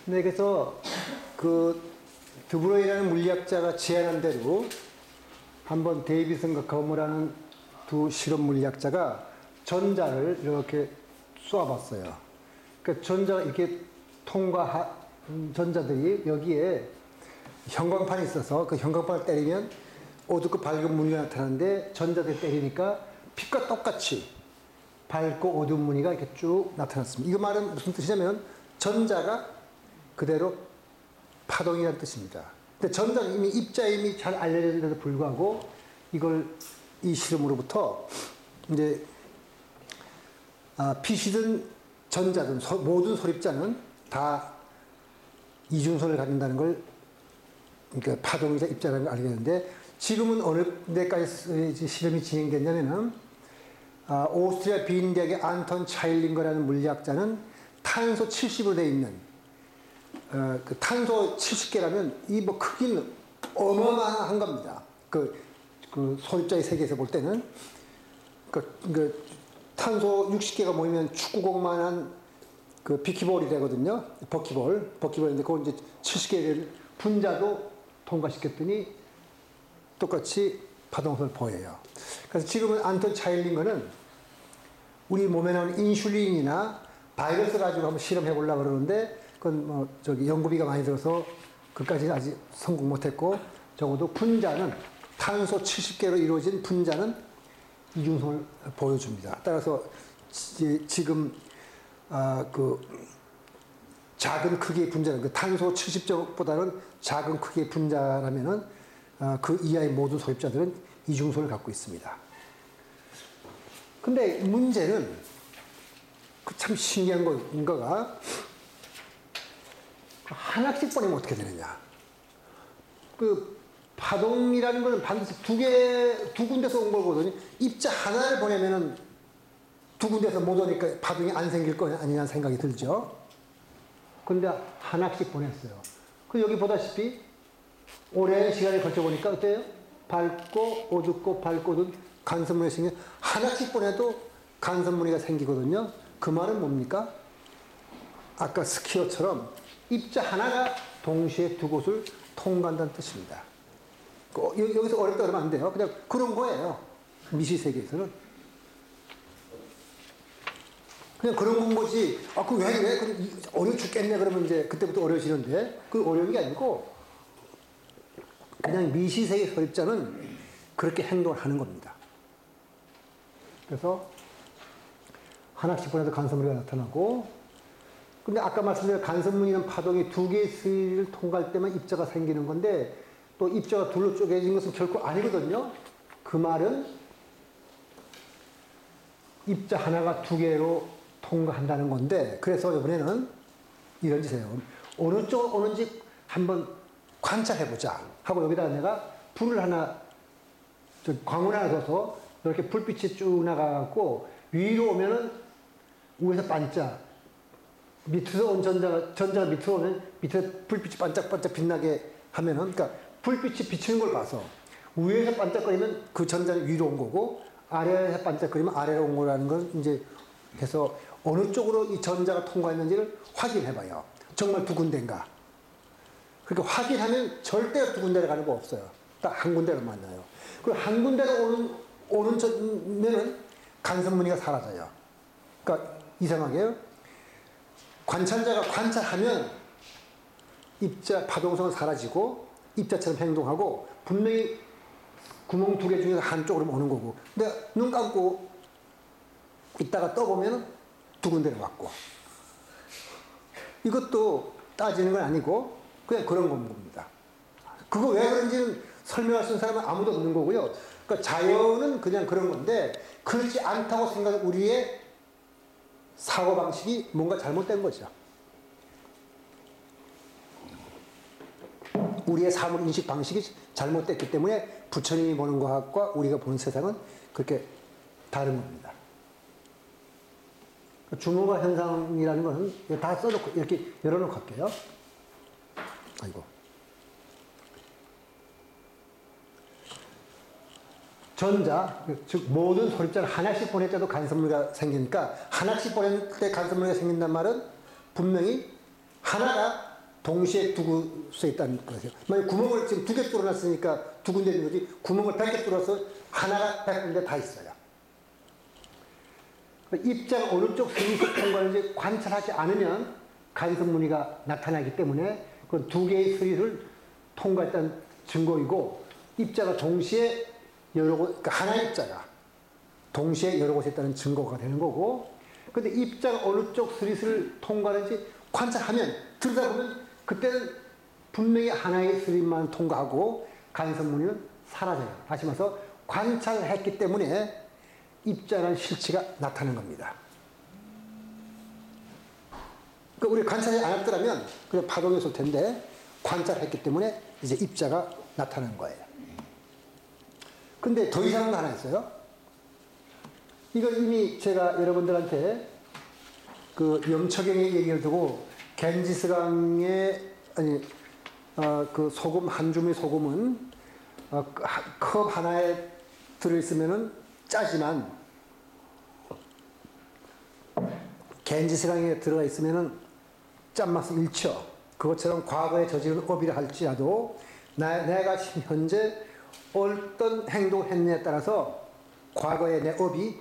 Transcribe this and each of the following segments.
네, 그래서 그 드브로이라는 물리학자가 제안한 대로 한번 데이비슨과 거머라는 두 실험 물리학자가 전자를 이렇게 쏘아봤어요. 그러니까 전자가 이렇게 전자들이 여기에 형광판이 있어서 그 형광판을 때리면 어둡고 밝은 무늬가 나타나는데 전자들 때리니까 빛과 똑같이 밝고 어두운 무늬가 이렇게 쭉 나타났습니다. 이거 말은 무슨 뜻이냐면 전자가 그대로 파동이라는 뜻입니다. 근데 전자는 이미 입자임이 잘 알려졌는데도 불구하고 이걸 이 실험으로부터 이제 빛이든 전자든 모든 소립자는 다 이중선을 가진다는 걸 그러니까 파동이자 입자라는 걸 알게 되는데 지금은 어느 데까지 실험이 진행됐냐면은 오스트리아 비인 대학의 안톤 차일링거라는 물리학자는 탄소 70으로 되어 있는 그 탄소 70개라면 이 뭐 크기는 어마어마한 겁니다. 그 소립자의 세계에서 볼 때는 그 탄소 60개가 모이면 축구공만한 그 비키볼이 되거든요. 버키볼인데 그걸 이제 70개를 분자도 통과시켰더니 똑같이 파동선을 보여요. 그래서 지금은 안톤 차일링거는 우리 몸에 나오는 인슐린이나 바이러스 가지고 한번 실험해 보려고 그러는데 그건 뭐 연구비가 많이 들어서 그까지는 아직 성공 못했고 적어도 분자는 탄소 70개로 이루어진 분자는 이중성을 보여줍니다. 따라서 지금 그 작은 크기의 분자는 그 탄소 70쪽보다는 작은 크기의 분자라면은 그 이하의 모든 소립자들은 이중성을 갖고 있습니다. 근데 문제는 그 참 신기한 거가 하나씩 보내면 어떻게 되느냐. 그 파동이라는 것은 반드시 두 군데서 온 거거든요. 입자 하나를 보내면은 두 군데서 못 오니까 파동이 안 생길 거 아니냐는 생각이 들죠. 근데 하나씩 보냈어요. 그 여기 보다시피 오랜 시간을 걸쳐 보니까 어때요? 밝고 어둡고 밝고 어두운 간섭무늬가 생겨 하나씩 보내도 간섭무늬가 생기거든요. 그 말은 뭡니까? 아까 스키어처럼 입자 하나가 동시에 두 곳을 통과한다는 뜻입니다. 여기서 어렵다 그러면 안 돼요. 그냥 그런 거예요. 미시세계에서는. 그냥 그런 건 거지. 그 왜 그래? 어려워 죽겠네. 그러면 이제 그때부터 어려워지는데 그 어려운 게 아니고 그냥 미시세계 소립자는 그렇게 행동을 하는 겁니다. 그래서 하나씩 보내도 간섭무늬가 나타나고 근데 아까 말씀드린 간섭무늬는 파동이 두 개의 수위를 통과할 때만 입자가 생기는 건데 또 입자가 둘로 쪼개진 것은 결코 아니거든요. 그 말은 입자 하나가 두 개로 통과한다는 건데 그래서 이번에는 이런 짓이에요. 어느 쪽으로 오는지 한번 관찰해보자 하고 여기다가 내가 불을 하나 광을 하나 둬서 이렇게 불빛이 쭉 나가고 위로 오면은 위에서 반짝 밑에서 온 전자가 밑으로 오면 밑에 불빛이 반짝반짝 빛나게 하면은 그러니까 불빛이 비치는 걸 봐서 위에서 반짝거리면 그 전자는 위로 온 거고 아래에서 반짝거리면 아래로 온 거라는 걸 이제 해서 어느 쪽으로 이 전자가 통과했는지를 확인해 봐요. 정말 두 군데인가. 그러니까 확인하면 절대 두 군데로 가는 거 없어요. 딱 한 군데로 만나요. 그리고 한 군데로 오는 전면은 간섭무늬가 사라져요. 그러니까 이상하게요. 관찰자가 관찰하면 입자 파동성은 사라지고 입자처럼 행동하고 분명히 구멍 두 개 중에서 한쪽으로 오는 거고 근데 눈 감고 있다가 떠보면 두 군데로 왔고 이것도 따지는 건 아니고 그냥 그런 겁니다. 그거 왜 그런지는 설명할 수 있는 사람은 아무도 없는 거고요. 그러니까 자연은 그냥 그런 건데 그렇지 않다고 생각하는 우리의 사고방식이 뭔가 잘못된 거죠. 우리의 사물 인식 방식이 잘못됐기 때문에 부처님이 보는 것과 우리가 보는 세상은 그렇게 다른 겁니다. 중후가 현상이라는 것은 다 써놓고 이렇게 열어놓고 할게요. 아이고. 전자, 즉 모든 소립자를 하나씩 보낼 때도 간섭무늬가 생기니까 하나씩 보낼 때 간섭무늬가 생긴단 말은 분명히 하나가 동시에 두고 써 있다는 거죠. 만약 구멍을 지금 2개 뚫어놨으니까 2군데 있는 거지, 구멍을 100개 뚫어서 하나가 100군데 다 있어요. 입자가 어느 쪽 스릿을 통과하는지 관찰하지 않으면 간섭무늬가 나타나기 때문에 그 2개의 스릿을 통과했다는 증거이고, 입자가 동시에 여러 곳, 그러니까 하나의 입자가 동시에 여러 곳에 있다는 증거가 되는 거고, 근데 입자가 어느 쪽 스릿을 통과하는지 관찰하면, 들여다보면 그때는 분명히 하나의 스릿만 통과하고 간섭무늬는 사라져요. 다시 말해서 관찰을 했기 때문에 입자라는 실체가 나타나는 겁니다. 그러니까 우리 관찰이 안 했더라면 그냥 파동이었을 텐데, 관찰했기 때문에 이제 입자가 나타나는 거예요. 근데 더 이상한 거 하나 있어요. 이거 이미 제가 여러분들한테 그 영처경의 얘기를 두고, 겐지스강의 그 소금 한 줌의 소금은 컵 하나에 들어있으면은 짜지만 겐지스강에 들어가 있으면은 짠맛을 잃죠. 그것처럼 과거에 저지른 업이라 할지라도 내가 현재 어떤 행동을 했느냐에 따라서 과거의 내 업이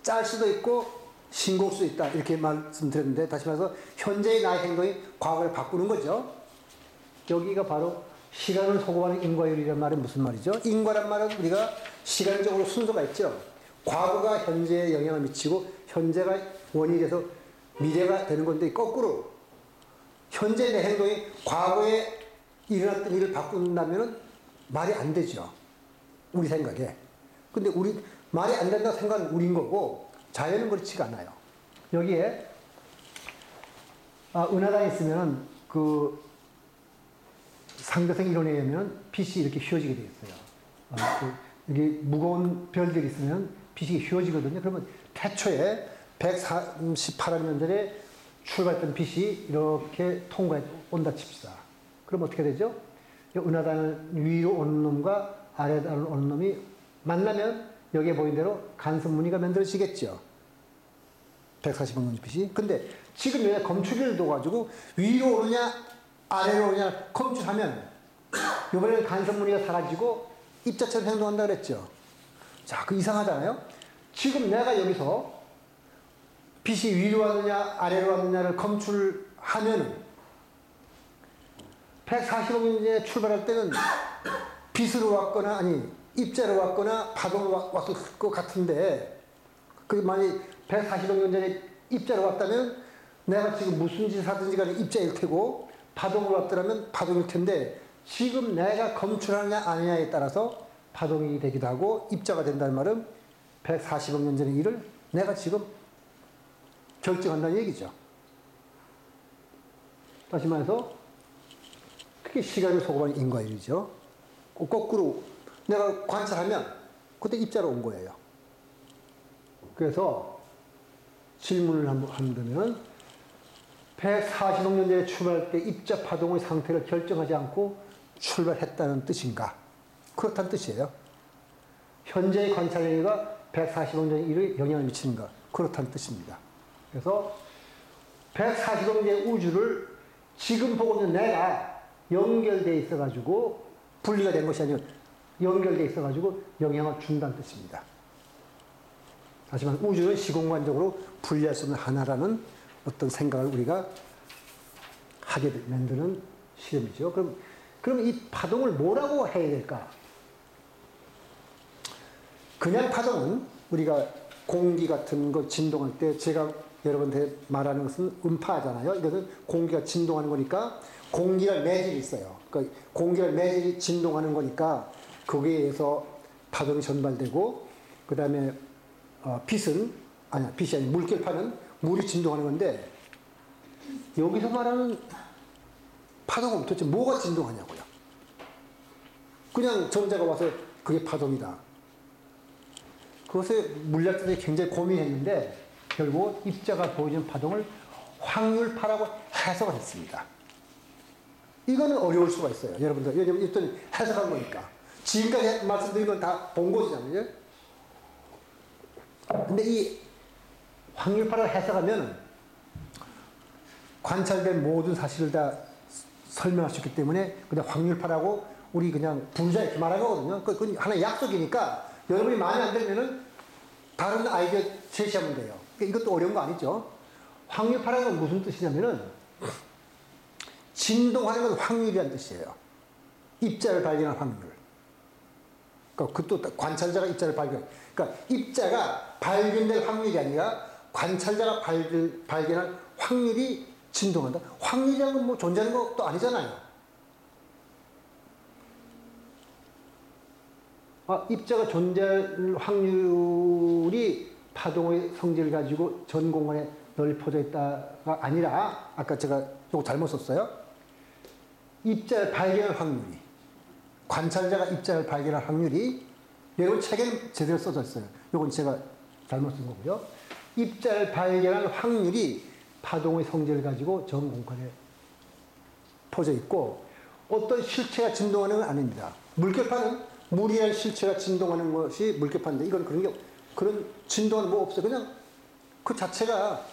짤 수도 있고 싱거울 수도 있다, 이렇게 말씀드렸는데, 다시 말해서 현재의 나의 행동이 과거를 바꾸는 거죠. 여기가 바로 시간을 소거하는 인과율이란 말은 무슨 말이죠? 인과란 말은 우리가 시간적으로 순서가 있죠. 과거가 현재에 영향을 미치고 현재가 원인이 돼서 미래가 되는 건데, 거꾸로 현재 내 행동이 과거에 일어났던 일을 바꾼다면 말이 안 되죠. 우리 생각에. 근데 우리 말이 안 된다고 생각은 우린 거고, 자연은 그렇지가 않아요. 여기에 은하단이 있으면 그 상대성 이론에 의하면 빛이 이렇게 휘어지게 되어 있어요. 여기 무거운 별들이 있으면 빛이 휘어지거든요. 그러면 태초에 138억 전에 출발했던 빛이 이렇게 통과해 온다 칩시다. 그럼 어떻게 되죠? 은하단 위로 오는 놈과 아래로 오는 놈이 만나면 여기에 보인 대로 간섭무늬가 만들어지겠죠. 140억 년 빛이. 근데 지금 여기 검출기를 둬가지고 위로 오느냐 아래로 오느냐 검출하면 이번에는 간섭무늬가 사라지고 입자처럼 행동한다 그랬죠. 자, 그 이상하잖아요. 지금 내가 여기서 빛이 위로 왔느냐 아래로 왔느냐를 검출하면 140억 년 전에 출발할 때는 빛으로 왔거나 입자로 왔거나 파동으로 왔을 것 같은데, 그게 만약 140억 년 전에 입자로 왔다면 내가 지금 무슨 짓을 하든지 간에 입자일 테고, 파동으로 왔더라면 파동일 텐데, 지금 내가 검출하느냐 아니냐에 따라서 파동이 되기도 하고 입자가 된다는 말은 140억 년 전의 일을 내가 지금 결정한다는 얘기죠. 다시 말해서 그게 시간을 소거하는 인과율이죠. 거꾸로 내가 관찰하면 그때 입자로 온 거예요. 그래서 질문을 한번 한다면 140억 년 전에 출발할 때 입자 파동의 상태를 결정하지 않고 출발했다는 뜻인가? 그렇다는 뜻이에요. 현재의 관찰 행위가 140억 년의 일에 영향을 미치는가? 그렇다는 뜻입니다. 그래서 140억 년의 우주를 지금 보고 있는 내가 연결되어 있어가지고 분리가 된 것이 아니라 연결되어 있어가지고 영향을 준다는 뜻입니다. 하지만 우주는 시공간적으로 분리할 수 없는 하나라는 어떤 생각을 우리가 하게 만드는 실험이죠. 그럼 이 파동을 뭐라고 해야 될까? 그냥 파동은 우리가 공기 같은 거 진동할 때 제가 여러분한테 말하는 것은 음파잖아요. 이것은 공기가 진동하는 거니까 공기랄 매질이 있어요. 그러니까 공기랄 매질이 진동하는 거니까 거기에 의해서 파동이 전달되고, 그 다음에 빛이 아니 물결파는 물이 진동하는 건데, 여기서 말하는 파동은 도대체 뭐가 진동하냐고요. 그냥 전자가 와서 그게 파동이다. 그것에 물리학자들이 굉장히 고민했는데 결국 입자가 보여주는 파동을 확률파라고 해석을 했습니다. 이거는 어려울 수가 있어요. 여러분들, 왜냐면 일단 해석한 거니까. 지금까지 말씀드린 건 다 본 것이잖아요. 근데 이 확률파를 해석하면 관찰된 모든 사실을 다 설명할 수 있기 때문에 그냥 확률파라고 우리 그냥 부르자 이렇게 말한 거거든요. 그건 하나의 약속이니까 여러분이 마음에 안 들면은 다른 아이디어 제시하면 돼요. 그러니까 이것도 어려운 거 아니죠. 확률파라는 건 무슨 뜻이냐면은 진동하는 건 확률이라는 뜻이에요. 입자를 발견할 확률. 그러니까 그것도 관찰자가 입자를 발견. 그러니까 입자가 발견될 확률이 아니라 관찰자가 발견할 확률이 진동한다. 확률이라는 건 뭐 존재하는 것도 아니잖아요. 입자가 존재할 확률이 파동의 성질을 가지고 전 공간에 널리 퍼져 있다가 아니라 아까 제가 이거 잘못 썼어요. 입자를 발견할 확률이 관찰자가 입자를 발견할 확률이 여러분 책에는 제대로 써져 있어요. 이건 제가 잘못 쓴 거고요. 입자를 발견할 확률이 파동의 성질을 가지고 전 공간에 퍼져 있고 어떤 실체가 진동하는 건 아닙니다. 물결파는 물이라는 실체가 진동하는 것이 물결파인데 이건 그런 진동은 뭐 없어요. 그냥 그 자체가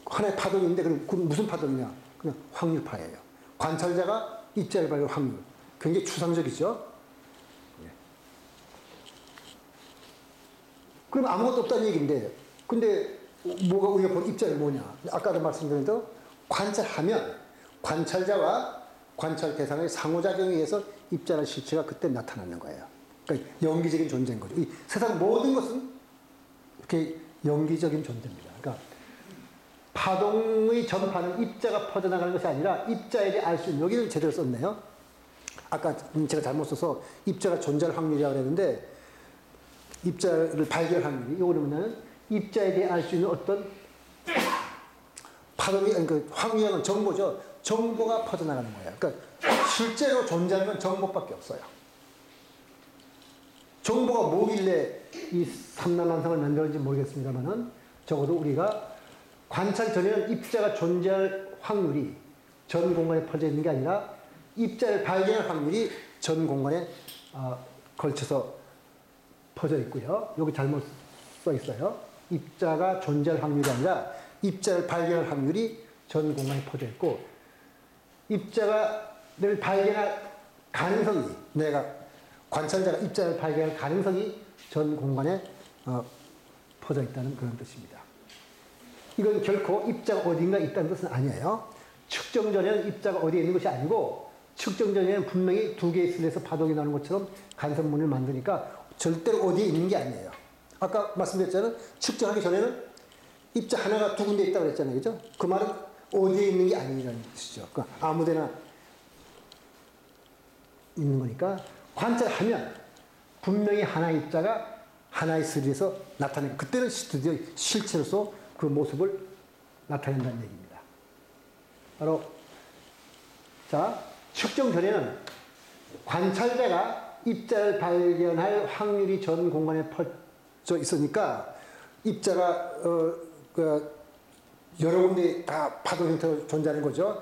하나의 파동인데 그 무슨 파동이냐? 그냥 확률파예요. 관찰자가 입자를 발견할 확률. 굉장히 추상적이죠. 그럼 아무것도 없다는 얘기인데 근데 뭐가 우리가 본 입자는 뭐냐? 아까도 말씀드린 대로 관찰하면 관찰자와 관찰 대상의 상호작용에 의해서 입자라는 실체가 그때 나타나는 거예요. 그러니까 영기적인 존재인 거죠. 이 세상 모든 것은 이렇게 영기적인 존재입니다. 그러니까 파동의 전파는 입자가 퍼져나가는 것이 아니라 입자에 대해 알 수 있는, 여기를 제대로 썼네요. 아까 제가 잘못 써서 입자가 존재할 확률이라고 그랬는데 입자를 발견할 확률이, 이거는 뭐냐면 입자에 대해 알 수 있는 어떤 파동이, 그 확률은 정보죠. 정보가 퍼져나가는 거예요. 그러니까 실제로 존재하는 건 정보밖에 없어요. 정보가 뭐길래 이 삼라만상을 만들었는지 모르겠습니다만은 적어도 우리가 관찰 전에는 입자가 존재할 확률이 전 공간에 퍼져 있는 게 아니라 입자를 발견할 확률이 전 공간에 걸쳐서 퍼져 있고요. 여기 잘못 써 있어요. 입자가 존재할 확률이 아니라 입자를 발견할 확률이 전 공간에 퍼져 있고 입자를 발견할 가능성이, 내가 관찰자가 입자를 발견할 가능성이 전 공간에 퍼져 있다는 그런 뜻입니다. 이건 결코 입자가 어딘가 있다는 뜻은 아니에요. 측정 전에는 입자가 어디에 있는 것이 아니고 측정 전에는 분명히 두 개의 슬에서 파동이 나는 것처럼 간섭문을 만드니까 절대로 어디에 있는 게 아니에요. 아까 말씀드렸잖아요. 측정하기 전에는 입자 하나가 두 군데 있다고 그랬잖아요. 그죠? 그 말은 어디에 있는 게 아니라는 뜻이죠. 그러니까 아무 데나 있는 거니까 관찰하면 분명히 하나의 입자가 하나의 슬에서 나타내고 그때는 드디어 실체로서 그 모습을 나타낸다는 얘기입니다. 바로 자, 측정 전에는 관찰자가 입자를 발견할 확률이 전 공간에 퍼져 있으니까 입자가 여러 군데 다 파동 형태로 존재하는 거죠.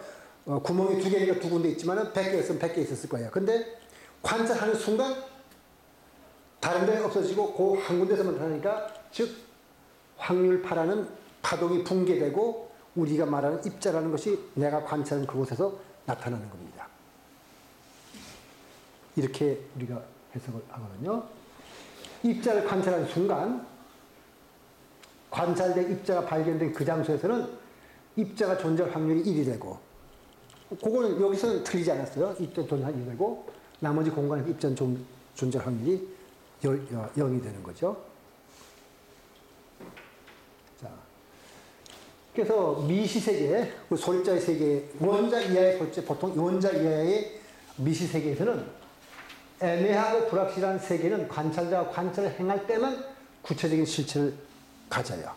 구멍이 두 개니까 두 군데 있지만 100개였으면 100개 있었을 거예요. 근데 관찰하는 순간 다른 데 없어지고 그 한 군데서만 나타나니까 즉 확률파라는 파동이 붕괴되고 우리가 말하는 입자라는 것이 내가 관찰하는 그곳에서 나타나는 겁니다. 이렇게 우리가 해석을 하거든요. 입자를 관찰하는 순간 관찰된 입자가 발견된 그 장소에서는 입자가 존재할 확률이 1이 되고 그거는 여기서는 틀리지 않았어요. 입자 존재할 1이 되고 나머지 공간에서 입자 존재할 확률이 0이 되는 거죠. 자, 그래서 미시세계, 그 소립자의 세계, 원자 이하의 소립자, 보통 원자 이하의 미시세계에서는 애매하고 불확실한 세계는 관찰자가 관찰을 행할 때만 구체적인 실체를 가져요.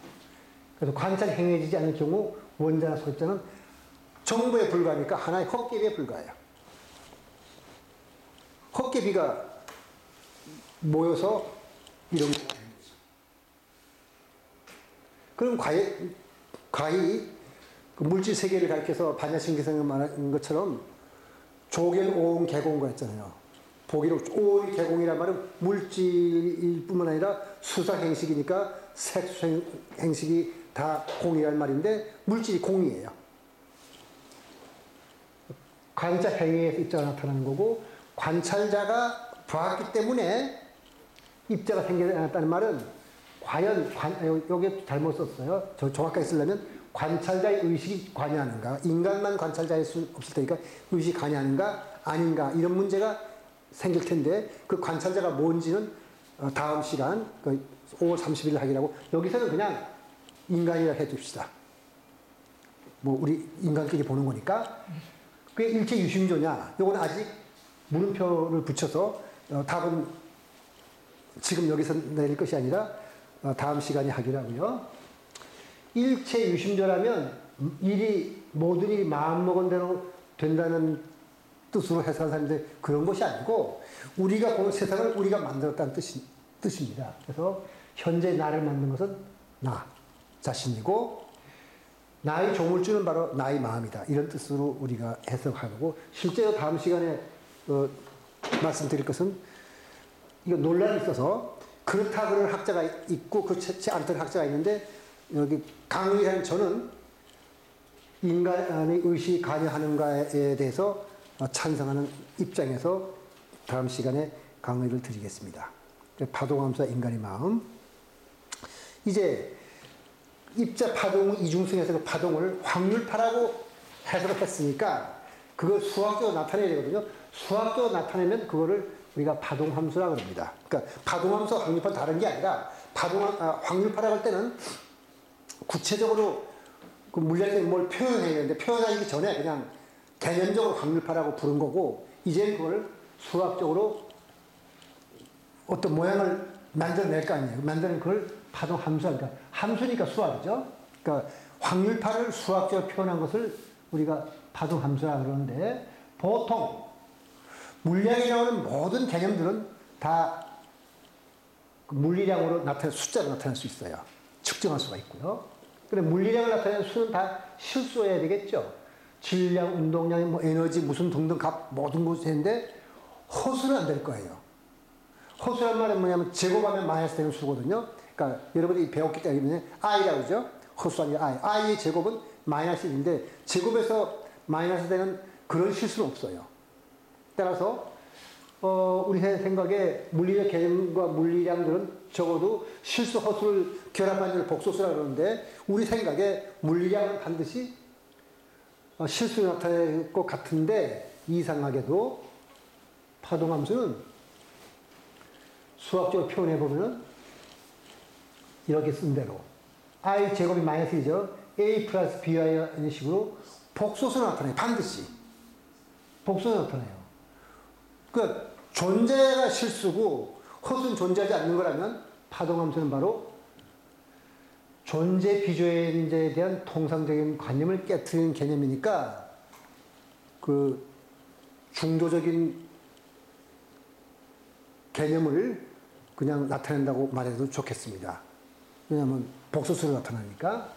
그래서 관찰이 행해지지 않을 경우 원자나 소립자는 정보에 불과하니까 하나의 헛개비에 불과해요. 헛개비가 모여서 이런 게 되는 거죠. 그럼 과히 그 물질 세계를 가리켜서 반야신기생을 말한 것처럼 조견오음 개공과 했잖아요. 보기로 오의 개공이란 말은 물질일 뿐만 아니라 수사 행식이니까 색수 행식이 다 공이란 말인데 물질이 공이에요. 관찰 행위에서 입자가 나타나는 거고, 관찰자가 보았기 때문에 입자가 생겨났다는 말은 과연 여기 잘못 썼어요. 저 정확하게 쓰려면 관찰자의 의식이 관여하는가, 인간만 관찰자일 수 없을 테니까 의식이 관여하는가 아닌가, 이런 문제가 생길 텐데, 그 관찰자가 뭔지는 다음 시간 5월 30일 하기라고, 여기서는 그냥 인간이라 해둡시다. 뭐 우리 인간끼리 보는 거니까. 그게 일체 유심조냐, 요건 아직 물음표를 붙여서 답은 지금 여기서 내릴 것이 아니라 다음 시간에 하기로 하고요. 일체 유심조라면 일이 모든 일이 마음먹은 대로 된다는 뜻으로 해석한 사람인데, 그런 것이 아니고 우리가 보는 세상을 우리가 만들었다는 뜻입니다. 그래서 현재 나를 만든 것은 나 자신이고, 나의 조물주는 바로 나의 마음이다, 이런 뜻으로 우리가 해석하고, 실제로 다음 시간에 말씀드릴 것은, 이거 논란이 있어서 그렇다 그러는 학자가 있고 그렇지 않다는 학자가 있는데, 여기 강의하는 저는 인간의 의식이 관여하는가에 대해서 찬성하는 입장에서 다음 시간에 강의를 드리겠습니다. 파동함수와 인간의 마음. 이제 입자 파동 이중성에서 그 파동을 확률파라고 해석을 했으니까 그걸 수학적으로 나타내야 되거든요. 수학적으로 나타내면 그거를 우리가 파동함수라고 합니다. 그러니까 파동함수와 확률파는 다른 게 아니라, 확률파라고 할 때는 구체적으로 그 물리학적인 뭘 표현해야 되는데, 표현하기 전에 그냥 개념적으로 확률파라고 부른 거고, 이제 그걸 수학적으로 어떤 모양을 만들어낼 거 아니에요. 만드는 그걸 파동함수니까, 함수니까 수학이죠. 그러니까 확률파를 수학적으로 표현한 것을 우리가 파동함수라고 그러는데, 보통 물리학에 나오는 모든 개념들은 다 물리량으로 나타낼, 숫자로 나타낼 수 있어요. 측정할 수가 있고요. 그런데 물리량을 나타내는 수는 다 실수해야 되겠죠. 질량, 운동량, 뭐 에너지, 무슨 등등 값 모든 것이 되는데, 허수는 안 될 거예요. 허수란 말은 뭐냐면 제곱하면 마이너스 되는 수거든요. 그러니까 여러분이 배웠기 때문에 i라고 그러죠. 허수가 아니라 i의 제곱은 마이너스 1인데, 제곱에서 마이너스 되는 그런 실수는 없어요. 따라서 우리 생각에 물리적 개념과 물리량들은 적어도 실수, 허수를 결합한 복소수라고 그러는데, 우리 생각에 물리량은 반드시 실수를 나타낼 것 같은데, 이상하게도 파동함수는 수학적으로 표현해보면 이렇게 쓴 대로 i 제곱이 마이너스 1이죠. a 플러스 by 이런 식으로 복소수로 나타나요. 반드시 복소수로 나타나요. 그러니까 존재가 실수고 허수는 존재하지 않는 거라면, 파동함수는 바로 존재 비존재에 대한 통상적인 관념을 깨트리는 개념이니까, 그 중도적인 개념을 그냥 나타낸다고 말해도 좋겠습니다. 왜냐하면 복소수로 나타나니까.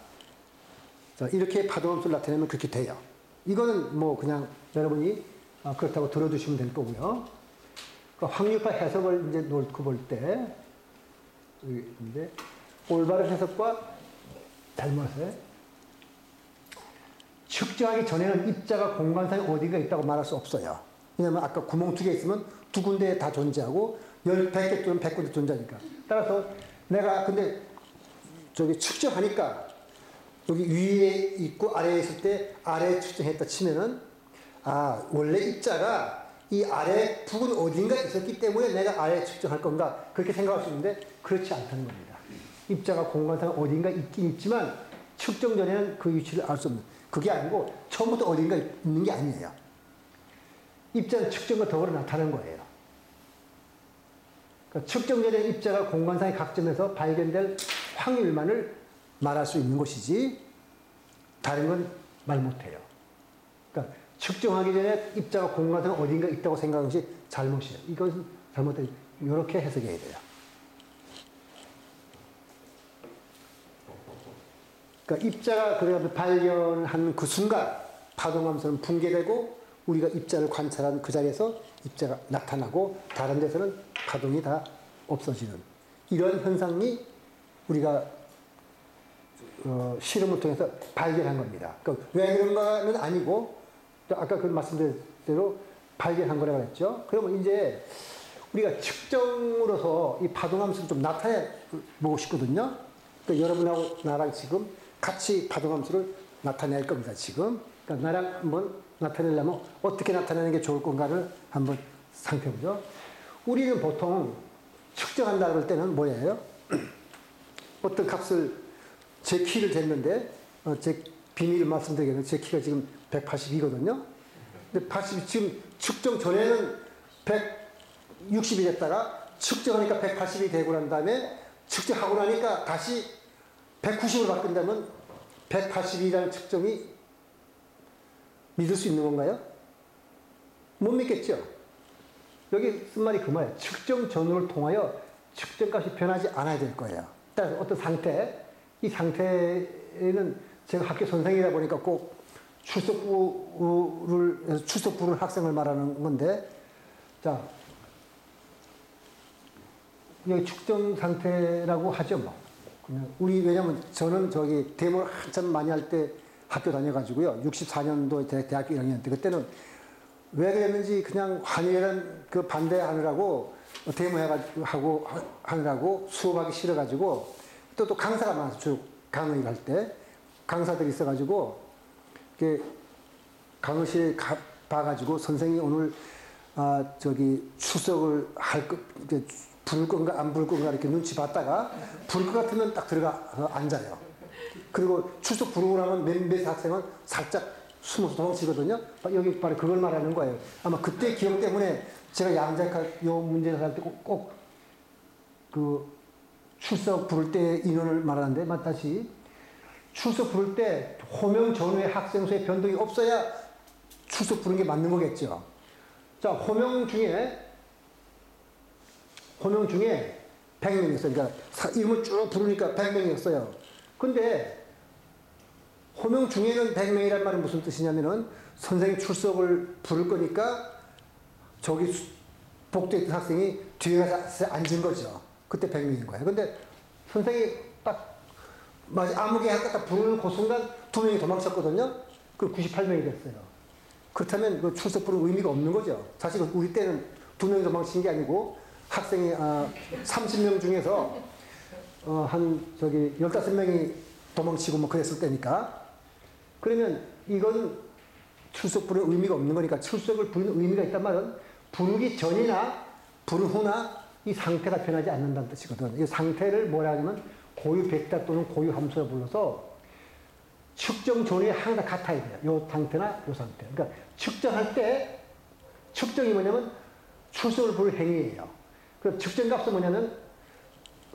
자, 이렇게 파동함수를 나타내면 그렇게 돼요. 이거는 뭐 그냥 여러분이 그렇다고 들어두시면 될 거고요. 그러니까 확률파 해석을 이제 놓고 볼 때, 이제 올바른 해석과 잘못을 측정하기 전에는 입자가 공간상에 어디가 있다고 말할 수 없어요. 왜냐하면 아까 구멍 2개 있으면 2군데에 다 존재하고 100개 또는 100군데 존재하니까. 따라서 내가 근데 저기 측정하니까 여기 위에 있고 아래에 있을 때 아래에 측정했다 치면은, 원래 입자가 이 아래 부분 어딘가 있었기 때문에 내가 아래에 측정할 건가, 그렇게 생각할 수 있는데, 그렇지 않다는 겁니다. 입자가 공간상 어딘가 있긴 있지만 측정 전에는 그 위치를 알 수 없는, 그게 아니고 처음부터 어딘가 있는 게 아니에요. 입자는 측정과 더불어 나타나는 거예요. 그러니까 측정 전에 입자가 공간상의 각 점에서 발견될 확률만을 말할 수 있는 것이지, 다른 건 말 못해요. 그러니까 측정하기 전에 입자가 공간상에 어딘가 있다고 생각하는 것이 잘못이에요. 이것은 잘못된, 이렇게 해석해야 돼요. 그러니까 입자가 그래서 발견한 그 순간 파동함수는 붕괴되고, 우리가 입자를 관찰한 그 자리에서 입자가 나타나고, 다른 데서는 파동이 다 없어지는 이런 현상이 우리가 실험을 통해서 발견한 겁니다. 그러니까 왜 그런가는 아니고, 아까 그 말씀드린 대로 발견한 거라고 했죠. 그러면 이제 우리가 측정으로서 이 파동함수를 좀 나타내 보고 싶거든요. 그러니까 여러분하고 나랑 지금 같이 파동함수를 나타낼 겁니다, 지금. 그러니까 나랑 한번 나타내려면 어떻게 나타내는 게 좋을 건가를 한번 살펴보죠. 우리는 보통 측정한다 그럴 때는 뭐예요? 어떤 값을, 제 키를 쟀는데, 제 비밀을 말씀드리겠는데, 제 키가 지금 180이거든요. 근데 80, 지금 측정 전에는 160이 됐다가, 측정하니까 180이 되고 난 다음에, 측정하고 나니까 다시 190으로 바꾼다면, 180이라는 측정이 믿을 수 있는 건가요? 못 믿겠죠? 여기 쓴 말이 그 말이에요. 측정 전후를 통하여 측정값이 변하지 않아야 될 거예요. 따라서 어떤 상태, 이 상태는 제가 학교 선생이다 보니까 꼭 출석 부를 학생을 말하는 건데, 자, 여기 측정 상태라고 하죠, 뭐. 그냥 왜냐면 저는 저기 데모를 한참 많이 할 때 학교 다녀가지고요. 64년도 대학교 1학년 때, 그때는 왜 그랬는지 그냥 환율이란 그 반대하느라고 데모해가지고 하느라고 수업하기 싫어가지고 또 강사가 많아서 쭉 강의를 할 때 강사들이 있어가지고 이렇게 강의실에 봐가지고 선생님이 오늘 저기 출석을 부를 건가 안 부를 건가 이렇게 눈치 봤다가 부를 것 같으면 딱 들어가 앉아요. 그리고 출석 부르고 나면 몇몇 학생은 살짝 숨어서 도망치거든요. 여기 바로 그걸 말하는 거예요. 아마 그때 기억 때문에 제가 양자칼 요 문제를 할 때 꼭 그 출석 부를 때 인원을 말하는데, 다시 출석 부를 때 호명 전후에 학생 수의 변동이 없어야 출석 부르는 게 맞는 거겠죠. 자, 호명 중에 100명이었어요. 그러니까 이름을 쭉 부르니까 100명이었어요. 근데 호명 중에는 100명이란 말은 무슨 뜻이냐면은 선생님 출석을 부를 거니까 저기 복도에 있던 학생이 뒤에 가서 앉은 거죠. 그때 100명인 거예요. 근데 선생님이 딱 아무개 딱 부르는 그 순간 2명이 도망쳤거든요. 그럼 98명이 됐어요. 그렇다면 그 출석 부르는 의미가 없는 거죠. 사실 우리 때는 2명이 도망친 게 아니고 학생이 30명 중에서 한 15명이 도망치고 뭐 그랬을 때니까. 그러면 이건 출석 부르는 의미가 없는 거니까 출석을 부르는 의미가 있단 말은 부르기 전이나 부른 후나 이 상태가 변하지 않는다는 뜻이거든. 이 상태를 뭐라 하냐면 고유 벡터 또는 고유 함수라 불러서 측정 전에 항상 같아야 돼요. 요 상태나 요 상태. 그러니까 측정할 때 측정이 뭐냐면 출석을 부를 행위예요. 그 측정값은 뭐냐면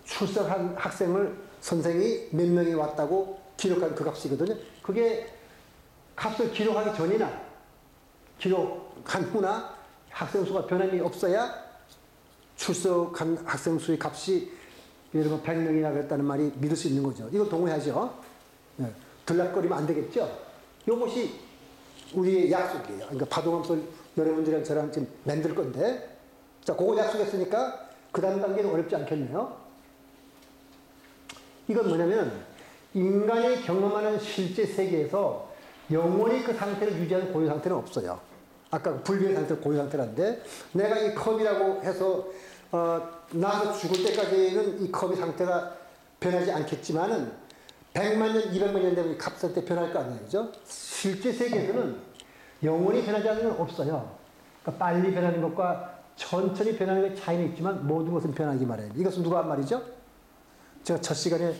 출석한 학생을 선생이 몇 명이 왔다고 기록한 그 값이거든요. 그게 값을 기록하기 전이나 기록한 후나 학생 수가 변함이 없어야 출석한 학생 수의 값이 예를 들면 100명이나 그랬다는 말이 믿을 수 있는 거죠. 이거 동의하죠? 네. 들락거리면 안 되겠죠? 이것이 우리의 약속이에요. 그러니까 파동함수를 여러분들이랑 저랑 지금 만들 건데, 자, 그거 약속했으니까 그 다음 단계는 어렵지 않겠네요. 이건 뭐냐면 인간이 경험하는 실제 세계에서 영원히 그 상태를 유지하는 고유 상태는 없어요. 아까 불변의 상태는 고유 상태란데, 내가 이 컵이라고 해서 나서 죽을 때까지는 이 컵의 상태가 변하지 않겠지만은 100만 년, 200만 년 되면 이 컵 상태 변할 거 아니에요, 그죠? 실제 세계에서는 영원히 변하지 않는 건 없어요. 그러니까 빨리 변하는 것과 천천히 변하는 것의 차이는 있지만 모든 것은 변하기 마련이에요. 이것은 누가 한 말이죠? 제가 첫 시간에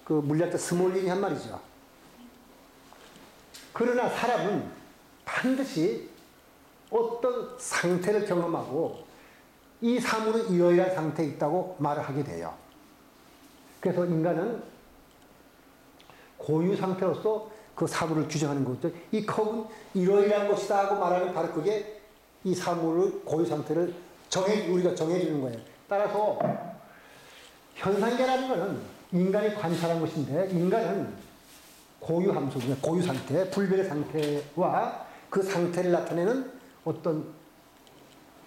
그 물리학자 스몰린이 한 말이죠. 그러나 사람은 반드시 어떤 상태를 경험하고 이 사물은 이러이러한 상태에 있다고 말을 하게 돼요. 그래서 인간은 고유 상태로서 그 사물을 규정하는 거죠. 이 컵은 이러이러한 것이다 하고 말하는 바로 그게 이 사물의 고유 상태를 우리가 정해주는 거예요. 따라서 현상계라는 것은 인간이 관찰한 것인데, 인간은 고유 함수, 고유 상태, 불변의 상태와 그 상태를 나타내는 어떤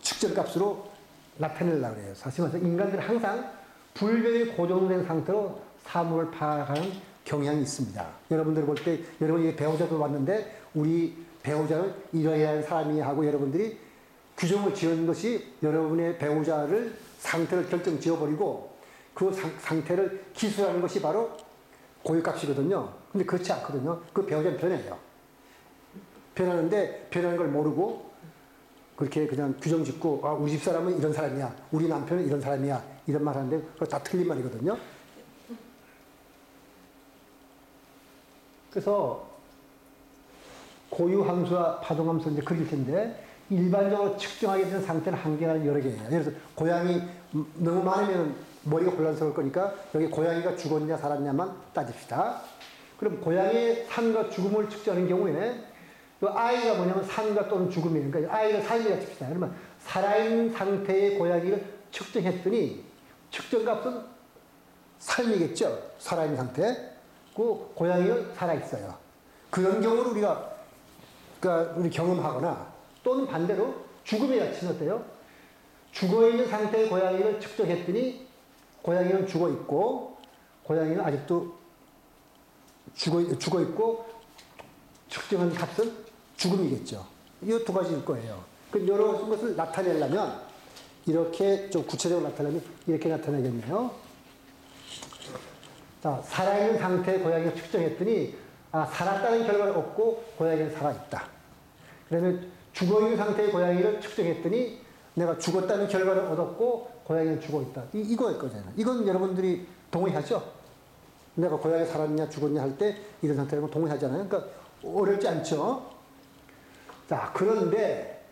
측정값으로 나타내려고 해요. 사실 말해서 인간들은 항상 불변이 고정된 상태로 사물을 파악하는 경향이 있습니다. 여러분들 볼 때, 여러분이 배우자도 봤는데, 우리 배우자는 이러한 사람이 하고 여러분들이 규정을 지은 것이 여러분의 배우자를 상태를 결정 지어버리고 그 상태를 기술하는 것이 바로 고유값이거든요. 근데 그렇지 않거든요. 그 배우자는 변해요. 변하는데 변하는 걸 모르고 그렇게 그냥 규정 짓고 아, 우리 집사람은 이런 사람이야. 우리 남편은 이런 사람이야. 이런 말 하는데 그거 다 틀린 말이거든요. 그래서 고유함수와 파동함수 이제 그릴 텐데 일반적으로 측정하게 되는 상태는 한계가 여러 개예요. 예를 들어서 고양이 너무 많으면 머리가 혼란스러울 거니까 여기 고양이가 죽었냐 살았냐만 따집시다. 그럼 고양이의 삶과 죽음을 측정하는 경우에 그 아이가 뭐냐면 삶과 또는 죽음이에요. 그러니까 아이를 삶이라 칩시다. 그러면 살아있는 상태의 고양이를 측정했더니 측정값은 삶이겠죠. 살아있는 상태. 그 고양이는 살아있어요. 그런 경우를 우리가 그러니까 우리 경험하거나 또는 반대로 죽음이라 치면 어때요? 죽어있는 상태의 고양이를 측정했더니 고양이는 죽어있고 고양이는 아직도 죽어있고 측정한 값은 죽음이겠죠. 이 두 가지일 거예요. 이런 것을 나타내려면 이렇게 좀 구체적으로 나타내면 이렇게 나타내겠네요. 자, 살아있는 상태의 고양이를 측정했더니 아, 살았다는 결과를 얻고 고양이는 살아있다. 그러면 죽어있는 상태의 고양이를 측정했더니 내가 죽었다는 결과를 얻었고 고양이는 죽어있다. 이거일 거잖아요. 이건 여러분들이 동의하죠? 내가 고양이 살았냐 죽었냐 할 때 이런 상태라고 동의하잖아요. 그러니까 어렵지 않죠? 자, 그런데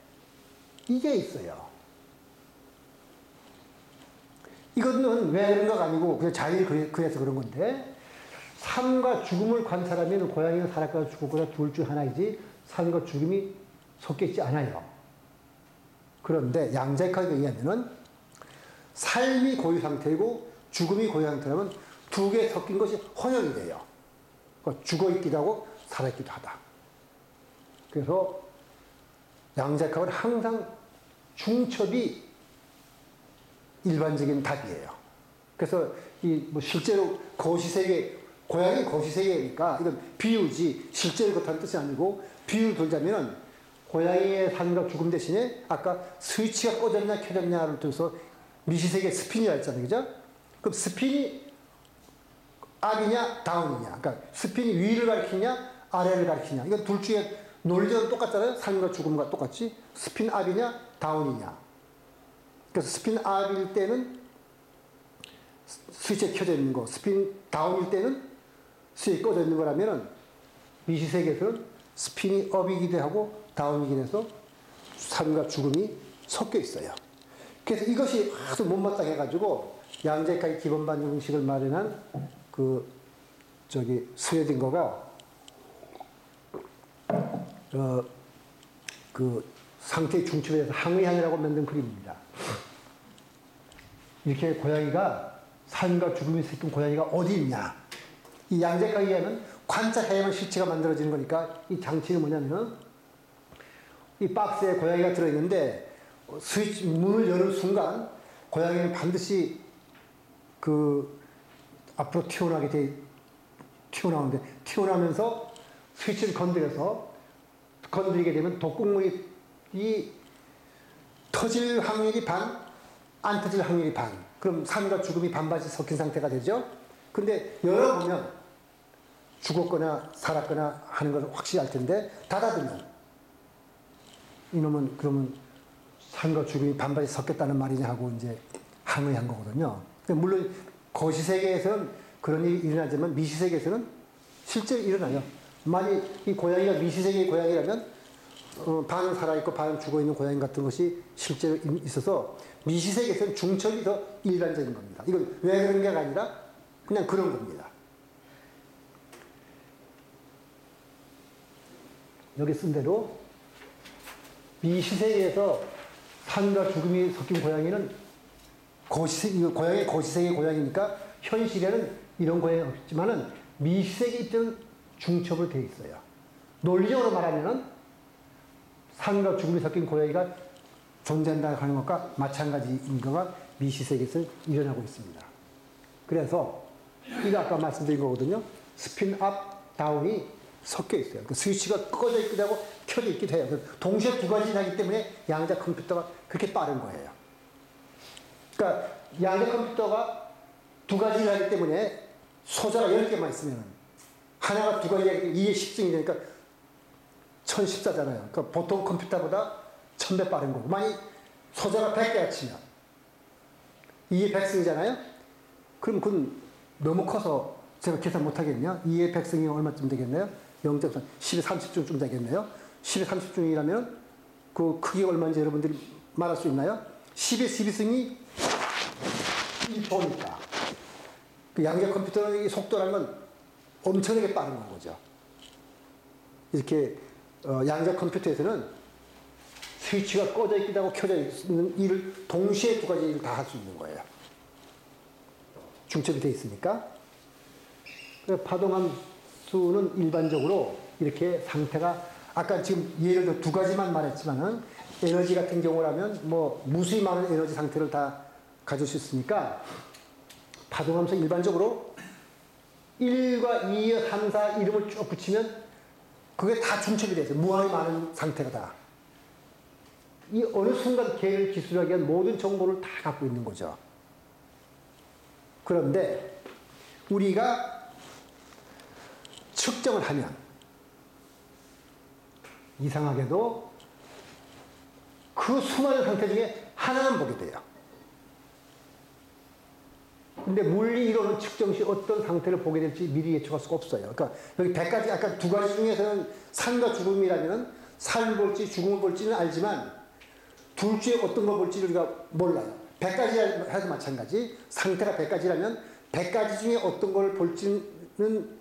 이게 있어요. 이거는 왜 그런 거 아니고 그냥 자연히 그래서 그런 건데 삶과 죽음을 관찰하면 고양이가 살았거나 죽었거나 둘 중 하나이지 삶과 죽음이 섞여 있지 않아요. 그런데 양자역학에 의하면은 삶이 고유 상태이고 죽음이 고유 상태라면 두 개 섞인 것이 혼연이 돼요. 그러니까 죽어 있기도 하고 살아 있기도 하다. 그래서 양자역학은 항상 중첩이 일반적인 답이에요. 그래서 이 뭐 실제로 거시세계 고양이 거시세계니까 이건 비유지 실제로 그렇다는 뜻이 아니고 비유를 들자면은 고양이의 삶과 죽음 대신에 아까 스위치가 꺼졌냐 켜졌냐를 들어서 미시세계 스핀이라 했잖아요. 그죠? 그럼 스핀이 업이냐 다운이냐. 그러니까 스핀이 위를 가리키냐 아래를 가리키냐. 이건 둘 중에 논리적으로 똑같잖아요. 삶과 죽음과 똑같이 스핀 업이냐 다운이냐. 그래서 스핀 업일 때는 스위치가 켜져 있는 거, 스핀 다운일 때는 스위치가 꺼져 있는 거라면은 미시세계에서는 스핀이 업이기도 하고 다운이기도 해서 삶과 죽음이 섞여 있어요. 그래서 이것이 아주 못마땅해가지고 양자역학의 기본 방정식을 마련한 스웨딩거가 상태의 중첩에 대해서 항의항이라고 만든 그림입니다. 이렇게 고양이가 삶과 죽음이 섞인 고양이가 어디 있냐. 이 양자역학에 의하면 관찰해야만 실체가 만들어지는 거니까 이 장치는 뭐냐면 이 박스에 고양이가 들어있는데 스위치 문을 여는 순간 고양이는 반드시 앞으로 튀어나오면서 스위치를 건드리게 되면 독극물이 터질 확률이 반, 안 터질 확률이 반. 그럼 삶과 죽음이 반반씩 섞인 상태가 되죠. 근데 열어보면 죽었거나 살았거나 하는 걸 확실히 알 텐데 닫아두면 이놈은 그러면 삶과 죽음이 반반씩 섞였다는 말이냐 하고 이제 항의한 거거든요. 물론 거시세계에서는 그런 일이 일어나지만 미시세계에서는 실제로 일어나요. 만약 이 고양이가 미시세계의 고양이라면 반은 살아있고 반은 죽어있는 고양이 같은 것이 실제로 있어서 미시세계에서는 중첩이 더 일반적인 겁니다. 이건 왜 그런 게 아니라 그냥 그런 겁니다. 여기 쓴 대로 미시세계에서 삶과 죽음이 섞인 고양이는 고양이 거시세계의 고양이니까 현실에는 이런 고양이 없지만은 미시세계 입장은 중첩으로 되어 있어요. 논리적으로 말하면은 삶과 죽음이 섞인 고양이가 존재한다 하는 것과 마찬가지인 거가 미시세계에서 일어나고 있습니다. 그래서 이거 아까 말씀드린 거거든요. 스핀 업, 다운이 섞여 있어요. 그 스위치가 꺼져 있기도 하고 켜져 있기도 해요. 동시에 두 가지를 하기 때문에 양자 컴퓨터가 그렇게 빠른 거예요. 그러니까 양자 컴퓨터가 두 가지를 하기 때문에 소자가 10개만 있으면 하나가 두 가지가 2의 10승이 되니까 1014잖아요. 그러니까 보통 컴퓨터보다 1000배 빠른 거고, 만약 소자가 100개가 치면 2의 100승이잖아요. 그럼 그건 너무 커서 제가 계산 못 하겠냐? 2의 100승이 얼마쯤 되겠나요? 0.3, 10의 30중쯤 되겠네요. 10의 30중이라면 그 크기가 얼마인지 여러분들이 말할 수 있나요? 10의 12승이 1초니까. 그 양자 컴퓨터의 속도라는 건 엄청나게 빠른 건 거죠. 이렇게 양자 컴퓨터에서는 스위치가 꺼져 있기도 하고 켜져 있는 일을 동시에 두 가지 일을 다 할 수 있는 거예요. 중첩이 되어 있으니까. 파동함수는 일반적으로 이렇게 상태가, 아까 지금 예를 들어 두 가지만 말했지만은 에너지 같은 경우라면 뭐 무수히 많은 에너지 상태를 다 가질 수 있으니까 파동함수 일반적으로 1과 2, 3, 4 이름을 쭉 붙이면 그게 다 중첩이 돼서 무한히 많은 상태가 다. 이 어느 순간 걔를 기술하기 위한 모든 정보를 다 갖고 있는 거죠. 그런데 우리가 측정을 하면 이상하게도 그 수많은 상태 중에 하나만 보게 돼요. 근데 물리이론은 측정 시 어떤 상태를 보게 될지 미리 예측할 수가 없어요. 그러니까 여기 100가지, 아까 두 가지 중에서는 삶과 죽음이라면 삶을 볼지 죽음을 볼지는 알지만 둘 중에 어떤 걸 볼지 우리가 몰라요. 100가지 해도 마찬가지. 상태가 100가지라면 100가지 중에 어떤 걸 볼지는,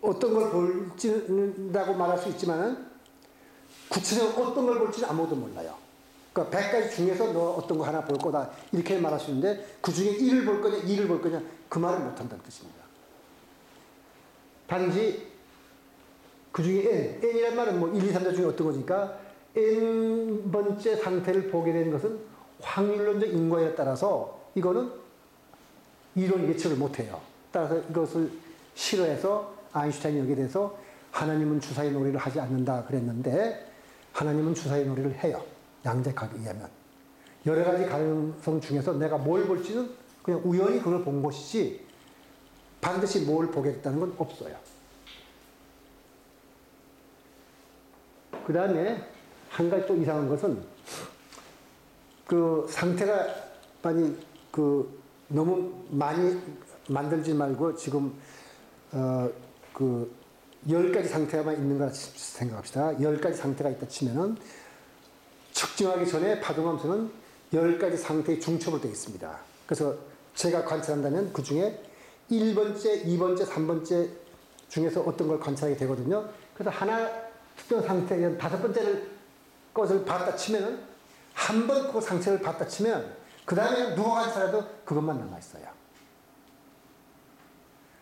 어떤 걸 볼지라고 말할 수 있지만은 구체적으로 어떤 걸 볼지는 아무도 몰라요. 그러니까 100가지 중에서 너 어떤 거 하나 볼 거다 이렇게 말할 수 있는데 그 중에 1을 볼 거냐 2를 볼 거냐 그 말을 못 한다는 뜻입니다. 단지 그 중에 n이란 말은 뭐 1, 2, 3, 4 중에 어떤 거니까 n번째 상태를 보게 되는 것은 확률론적 인과에 따라서 이거는 이론 예측을 못해요. 따라서 이것을 싫어해서 아인슈타인이 여기에 대해서 하나님은 주사위 놀이를 하지 않는다 그랬는데 하나님은 주사위 놀이를 해요. 양자각에 의하면. 여러 가지 가능성 중에서 내가 뭘 볼지는 그냥 우연히 그걸 본 것이지 반드시 뭘 보겠다는 건 없어요. 그 다음에 한 가지 또 이상한 것은 그 상태가 너무 많이 만들지 말고 지금 그 10가지 상태만 있는 거라 생각합시다. 10가지 상태가 있다 치면은 측정하기 전에 파동함수는 10가지 상태의 중첩으로 되어 있습니다. 그래서 제가 관찰한다면 그 중에 1번째, 2번째, 3번째 중에서 어떤 걸 관찰하게 되거든요. 그래서 하나 특정 상태에 5번째를 것을 봤다 치면은 한 번 그 상태를 봤다 치면 그 다음에 누가 관찰해도 그것만 남아있어요.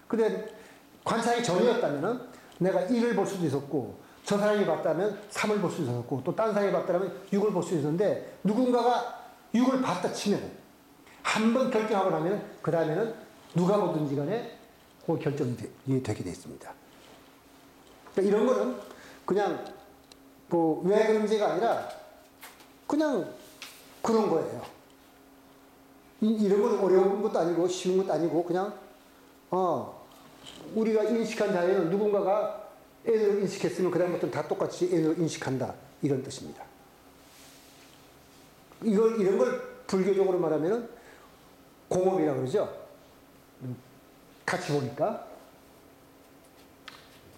근데 관찰이 전이었다면은 내가 1을 볼 수도 있었고 저 사람이 봤다면 3을 볼 수 있었고 또 딴 사람이 봤다면 6을 볼 수 있었는데 누군가가 6을 봤다 치면 한 번 결정하고 나면 그 다음에는 누가 보든지 간에 그 결정이 되게 돼 있습니다. 그러니까 이런 거는 그냥 왜 그런지가 아니라 그냥 그런 거예요. 이런 건 어려운 것도 아니고 쉬운 것도 아니고 그냥 우리가 인식한 자에는 누군가가 N을 인식했으면 그 다음부터는 다 똑같이 N을 인식한다 이런 뜻입니다. 이런 걸 불교적으로 말하면은 공업이라고 그러죠. 같이 보니까.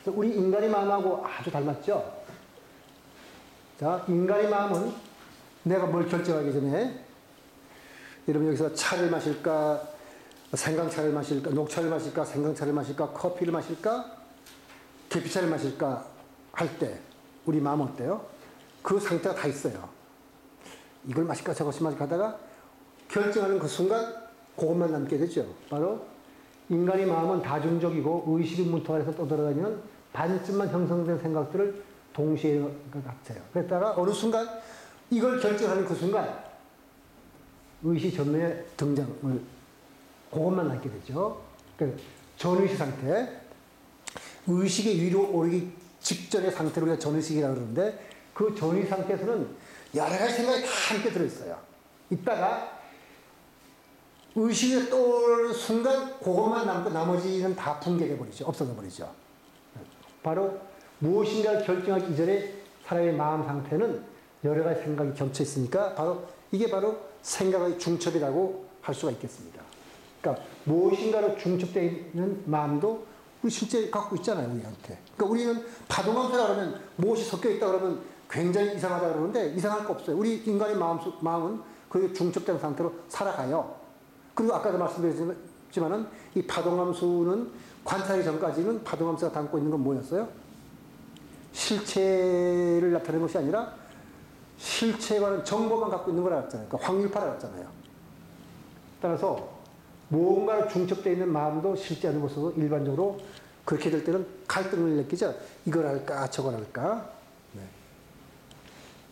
우리 인간의 마음하고 아주 닮았죠. 자, 인간의 마음은 내가 뭘 결정하기 전에 여러분 여기서 차를 마실까, 생강차를 마실까, 녹차를 마실까, 생강차를 마실까, 커피를 마실까, 계피차를 마실까 할 때 우리 마음 어때요? 그 상태가 다 있어요. 이걸 마실까 저것을 마실까 하다가 결정하는 그 순간 그것만 남게 되죠. 바로 인간의 마음은 다중적이고 의식의 문턱 안에서 떠돌아다니는 반쯤만 형성된 생각들을 동시에 같아요. 그랬다가 어느 순간 이걸 결정하는 그 순간 의식 전면에 등장을 그것만 남게 되죠. 전의식 상태. 의식의 위로 오르기 직전의 상태로 우리가 전의식이라고 그러는데 그 전의 상태에서는 여러 가지 생각이 다 함께 들어있어요. 이따가 의식이 떠오르는 순간 그것만 남고 나머지는 다 붕괴돼 버리죠. 없어져 버리죠. 바로 무엇인가를 결정하기 이전에 사람의 마음 상태는 여러 가지 생각이 겹쳐 있으니까 이게 바로 생각의 중첩이라고 할 수가 있겠습니다. 그러니까 무엇인가로 중첩되어 있는 마음도 우리 실제 갖고 있잖아요, 우리한테. 그러니까 우리는 파동함수라 그러면 무엇이 섞여 있다 그러면 굉장히 이상하다 그러는데 이상할 거 없어요. 우리 인간의 마음은 그 중첩된 상태로 살아가요. 그리고 아까도 말씀드렸지만은 이 파동함수는 관찰하기 전까지는 파동함수가 담고 있는 건 뭐였어요? 실체를 나타내는 것이 아니라 실체와는 정보만 갖고 있는 걸 알았잖아요. 그러니까 확률파를 알았잖아요. 따라서 무언가로 중첩되어 있는 마음도 실제 하는 것으로 일반적으로 그렇게 될 때는 갈등을 느끼죠. 이걸 할까 저걸 할까. 네.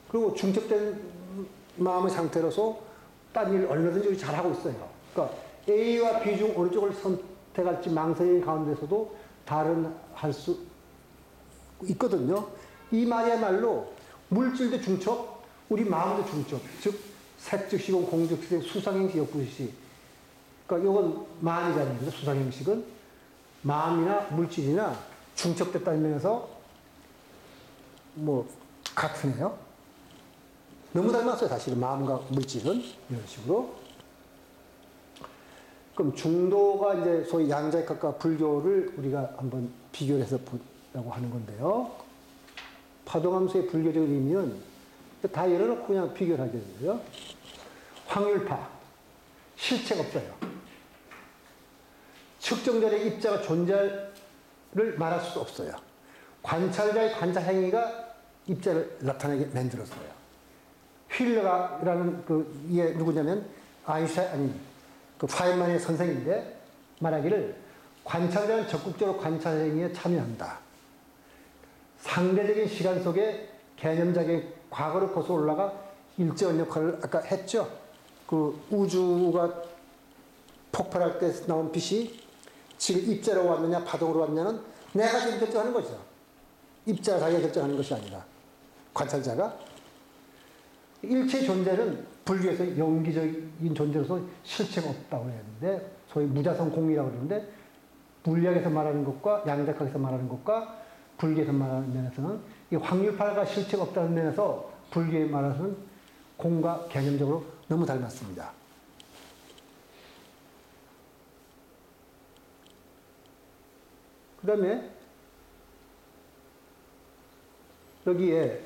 그리고 중첩된 마음의 상태로서 딴 일을 얼마든지 잘하고 있어요. 그러니까 A와 B 중 어느 쪽을 선택할지 망설이는 가운데서도 할 수 있거든요. 이 말이야말로 물질도 중첩, 우리 마음도 중첩. 즉 색즉시공 공즉시 수상행식 역부시. 그러니까 이건 만이잖아요. 수상행식은 마음이나 물질이나 중첩됐다는 면에서 뭐 같으네요. 너무 닮았어요. 사실은 마음과 물질은 이런 식으로. 그럼 중도가 이제 소위 양자역학과 불교를 우리가 한번 비교를 해서 보려고 하는 건데요. 파동함수의 불교적인 의미는 다 열어놓고 그냥 비교를 하게 되고요. 확률파, 실체가 없어요. 측정자의 입자가 존재를 말할 수 없어요. 관찰자의 관찰 행위가 입자를 나타내게 만들었어요. 휠러라는 이게 누구냐면 파인만의 선생인데 말하기를 관찰자는 적극적으로 관찰 행위에 참여한다. 상대적인 시간 속에 개념적인 과거를 거슬러 올라가 일정한 역할을 아까 했죠. 그 우주가 폭발할 때 나온 빛이 지금 입자로 왔느냐 파동으로 왔느냐는 내가 지금 결정하는 거죠. 입자가 자기가 결정하는 것이 아니라 관찰자가. 일체 존재는 불교에서 영기적인 존재로서 실체가 없다고 했는데 소위 무자성 공이라고 그러는데 물리학에서 말하는 것과 양자학에서 말하는 것과 불교에서 말하는 면에서는 이 확률파가 실체가 없다는 면에서 불교에 말하는 공과 개념적으로 너무 닮았습니다. 그 다음에 여기에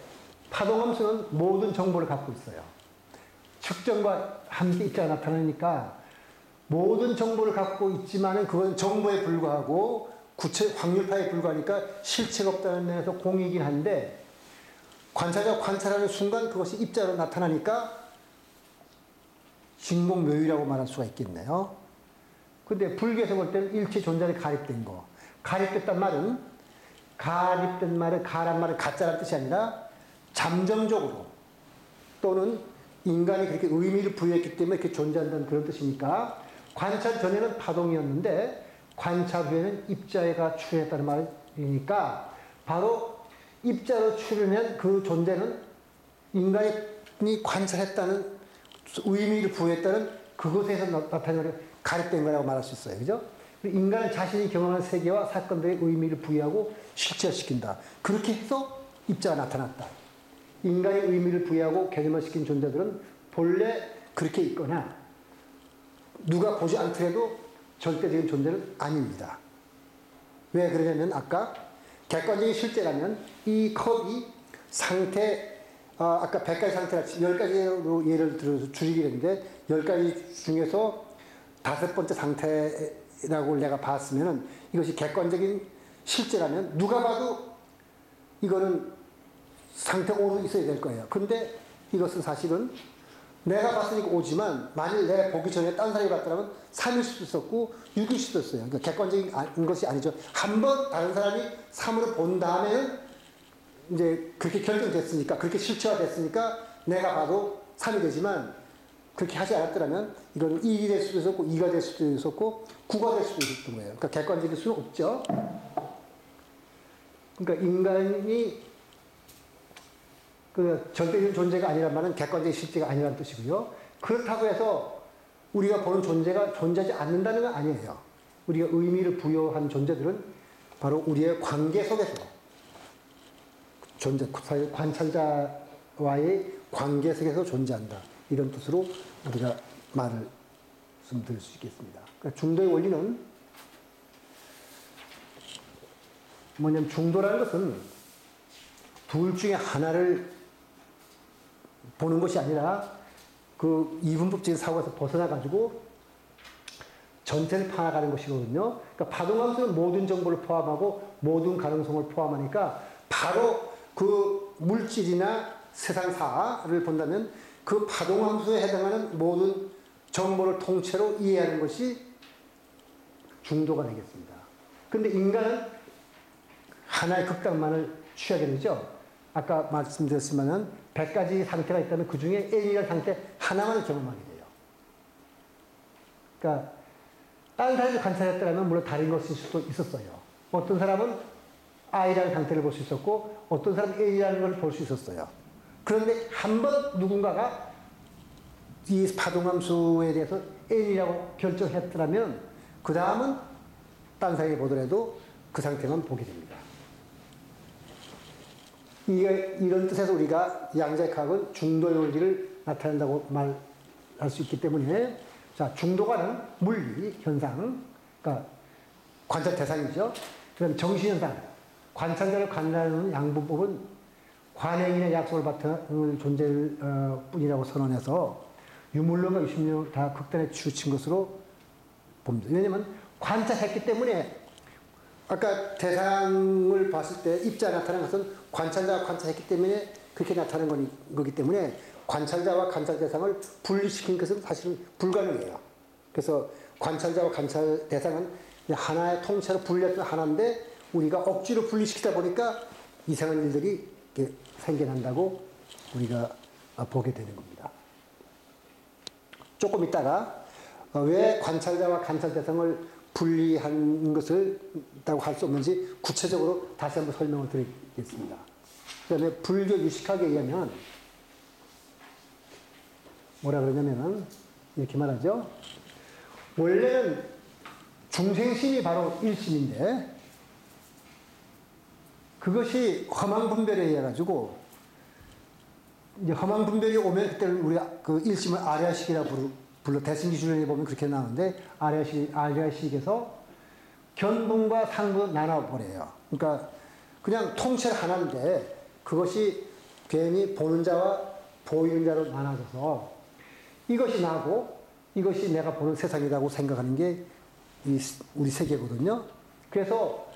파동함수는 모든 정보를 갖고 있어요. 측정과 함께 입자가 나타나니까 모든 정보를 갖고 있지만은 그건 정보에 불과하고 구체 확률파에 불과하니까 실체가 없다는 면에서 공이긴 한데 관찰자가 관찰하는 순간 그것이 입자로 나타나니까 진공묘유라고 말할 수가 있겠네요. 근데 불교에서 볼 때는 일체 존재에 가립된 거. 가립됐단 말은 가립된 말은 가란 말은 가짜라는 뜻이 아니라 잠정적으로 또는 인간이 그렇게 의미를 부여했기 때문에 이렇게 존재한다는 그런 뜻이니까 관찰 전에는 파동이었는데 관찰 후에는 입자가 출현했다는 말이니까 바로 입자로 출현한 그 존재는 인간이 관찰했다는 의미를 부여했다는 그것에서 나타나는 가립된 거라고 말할 수 있어요. 그죠? 인간은 자신이 경험한 세계와 사건들의 의미를 부여하고 실체화시킨다. 그렇게 해서 입자가 나타났다. 인간의 의미를 부여하고 개념화시킨 존재들은 본래 그렇게 있거나 누가 보지 않더라도 절대적인 존재는 아닙니다. 왜 그러냐면 아까 객관적인 실제라면 이 컵이 아까 100가지 상태라 10가지로 예를 들어서 줄이게 했는데 10가지 중에서 5번째 상태라고 내가 봤으면은 이것이 객관적인 실제라면 누가 봐도 이거는 상태 5로 있어야 될 거예요. 근데 이것은 사실은 내가 봤으니까 5지만 만일 내가 보기 전에 딴 사람이 봤더라면 3일 수도 있었고 6일 수도 있어요. 그러니까 객관적인 것이 아니죠. 한번 다른 사람이 3으로 본 다음에는 이제 그렇게 결정됐으니까 그렇게 실체화됐으니까 내가 봐도 3이 되지만 그렇게 하지 않았더라면 이거는 1이 될 수도 있었고 2가 될 수도 있었고 9가 될 수도 있었던 거예요. 그러니까 객관적일 수는 없죠. 그러니까 인간이 그 절대적인 존재가 아니란 말은 객관적인 실제가 아니라는 뜻이고요. 그렇다고 해서 우리가 보는 존재가 존재하지 않는다는 건 아니에요. 우리가 의미를 부여한 존재들은 바로 우리의 관계 속에서 관찰자와의 관계 속에서 존재한다. 이런 뜻으로 우리가 말씀드릴 수 있겠습니다. 그러니까 중도의 원리는 뭐냐면 중도라는 것은 둘 중에 하나를 보는 것이 아니라 그 이분법적인 사고에서 벗어나가지고 전체를 파악하는 것이거든요. 그러니까 파동함수는 모든 정보를 포함하고 모든 가능성을 포함하니까 바로 그 물질이나 세상사를 본다면 그 파동함수에 해당하는 모든 정보를 통째로 이해하는 것이 중도가 되겠습니다. 그런데 인간은 하나의 극단만을 취하게 되죠. 아까 말씀드렸지만은 100가지 상태가 있다면 그 중에 N이라는 상태 하나만을 경험하게 돼요. 그러니까 다른 사람이 관찰했더라면 물론 다른 것일 수도 있었어요. 어떤 사람은 I라는 상태를 볼 수 있었고 어떤 사람은 A라는 걸 볼 수 있었어요. 그런데 한 번 누군가가 이 파동함수에 대해서 N이라고 결정했더라면 그 다음은 다른 사람이 보더라도 그 상태만 보게 됩니다. 이런 뜻에서 우리가 양자역학은 중도의 원리를 나타낸다고 말할 수 있기 때문에 자, 중도가는 물리, 현상, 그러니까 관찰 대상이죠. 그다음 정신현상, 관찰자를 관찰하는 양분법은 관행이나 약속을 바탕 존재일 뿐이라고 선언해서 유물론과 유심론 다 극단에 치우친 것으로 봅니다. 왜냐하면 관찰했기 때문에 아까 대상을 봤을 때 입자가 나타난 것은 관찰자가 관찰했기 때문에 그렇게 나타나는 거기 때문에 관찰자와 관찰 대상을 분리시킨 것은 사실은 불가능해요. 그래서 관찰자와 관찰 대상은 하나의 통째로 분리했던 하나인데 우리가 억지로 분리시키다 보니까 이상한 일들이 이렇게 생겨난다고 우리가 보게 되는 겁니다. 조금 있다가 왜 관찰자와 관찰 대상을 분리한 것을 있다고 할 수 없는지 구체적으로 다시 한번 설명을 드리겠습니다. 그 다음에 불교 유식학에 의하면 뭐라 그러냐면은 이렇게 말하죠. 원래는 중생심이 바로 일심인데 그것이 허망분별에 의해 가지고 이제 허망분별이 오면 그때는 우리가 그 일심을 아리아식이라고 불러 대승기준에 보면 그렇게 나오는데 아리아식에서 견본과 상부 나눠버려요. 그러니까 그냥 통째로 하나인데 그것이 괜히 보는 자와 보이는 자로 나눠져서 이것이 나고 이것이 내가 보는 세상이라고 생각하는 게 우리 세계거든요. 그래서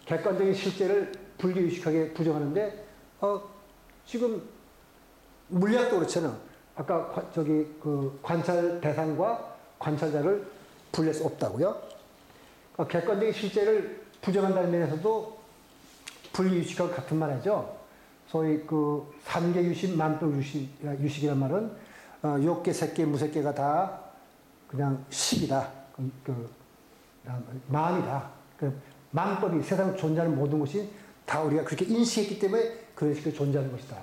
객관적인 실제를 불교유식하게 부정하는데 지금 물리학도 그렇잖아요. 아까 그 관찰 대상과 관찰자를 분리할 수 없다고요. 그러니까 객관적인 실제를 부정한다는 면에서도 분리유식하고 같은 말이죠. 소위 그 삼계유식, 만병유식이란 말은 욕계, 색계, 무색계가 다 그냥 식이다. 마음이다. 만법이 세상에 존재하는 모든 것이 다 우리가 그렇게 인식했기 때문에 그런 식으로 존재하는 것이다.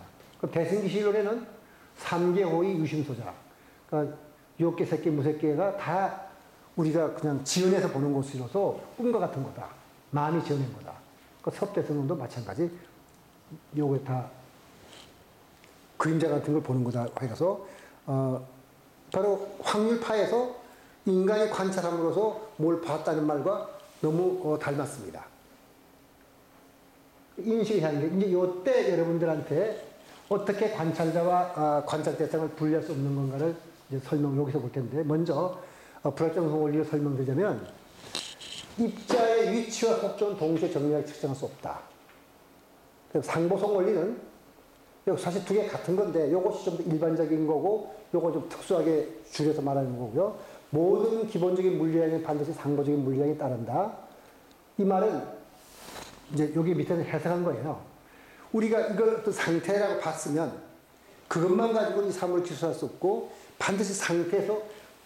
대승기실론에는 삼계, 오이, 유심소자. 그러니까 욕계, 색계, 무색계가 다 우리가 그냥 지어내서 보는 것이로서 꿈과 같은 거다. 마음이 지어낸 거다. 섭대성론도 마찬가지. 요게 다 그림자 같은 걸 보는 거다 해서 바로 확률파에서 인간이 관찰함으로써 뭘 봤다는 말과 너무 닮았습니다. 인식이 다른데 이제 요때 여러분들한테 어떻게 관찰자와 관찰 대상을 분리할 수 없는 건가를 이제 여기서 볼 텐데 먼저 불확정성 원리를 설명드리자면 입자의 위치와 속도는 동시에 정밀하게 측정할 수 없다. 상보성 원리는 사실 두 개 같은 건데 요것이 좀 더 일반적인 거고 요거 좀 특수하게 줄여서 말하는 거고요. 모든 기본적인 물리량은 반드시 상보적인 물리량에 따른다. 이 말은 이제 여기 밑에는 해석한 거예요. 우리가 이걸 어떤 상태라고 봤으면 그것만 가지고 이 사물을 기술할 수 없고 반드시 상태에서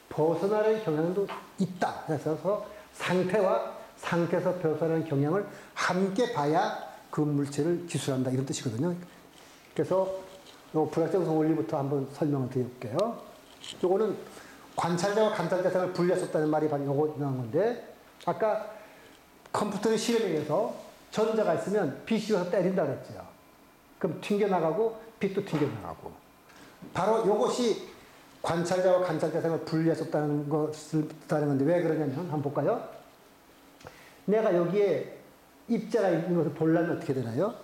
벗어나는 경향도 있다. 그래서 상태와 상태에서 벗어나는 경향을 함께 봐야 그 물체를 기술한다 이런 뜻이거든요. 그래서 요 불확정성 원리부터 한번 설명을 드릴게요. 요거는 관찰자와 관찰 대상을 분리할 수 없다는 말이 바로 요거 나온 건데, 아까 컴퓨터의 실험에 의해서 전자가 있으면 빛이 와서 때린다 그랬죠. 그럼 튕겨나가고 빛도 튕겨나가고. 바로 요것이 관찰자와 관찰 대상을 분리할 수 없다는 것을 뜻하는 건데, 왜 그러냐면 한번 볼까요? 내가 여기에 입자가 있는 것을 보려면 어떻게 되나요?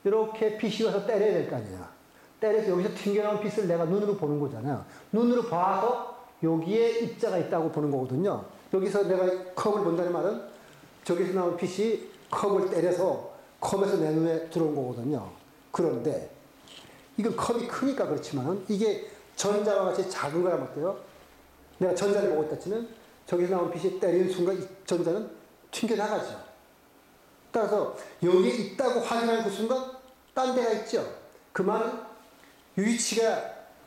이렇게 빛이 와서 때려야 될 거 아니야. 때려서 여기서 튕겨나온 빛을 내가 눈으로 보는 거잖아요. 눈으로 봐서 여기에 입자가 있다고 보는 거거든요. 여기서 내가 컵을 본다는 말은 저기서 나온 빛이 컵을 때려서 컵에서 내 눈에 들어온 거거든요. 그런데 이건 컵이 크니까 그렇지만 이게 전자와 같이 작은 거라면 어때요? 내가 전자를 보고 있다 치면 저기서 나온 빛이 때리는 순간 이 전자는 튕겨나가죠. 따라서 여기에 있다고 확인하는 그 순간 딴 데가 있죠. 그 말은 위치가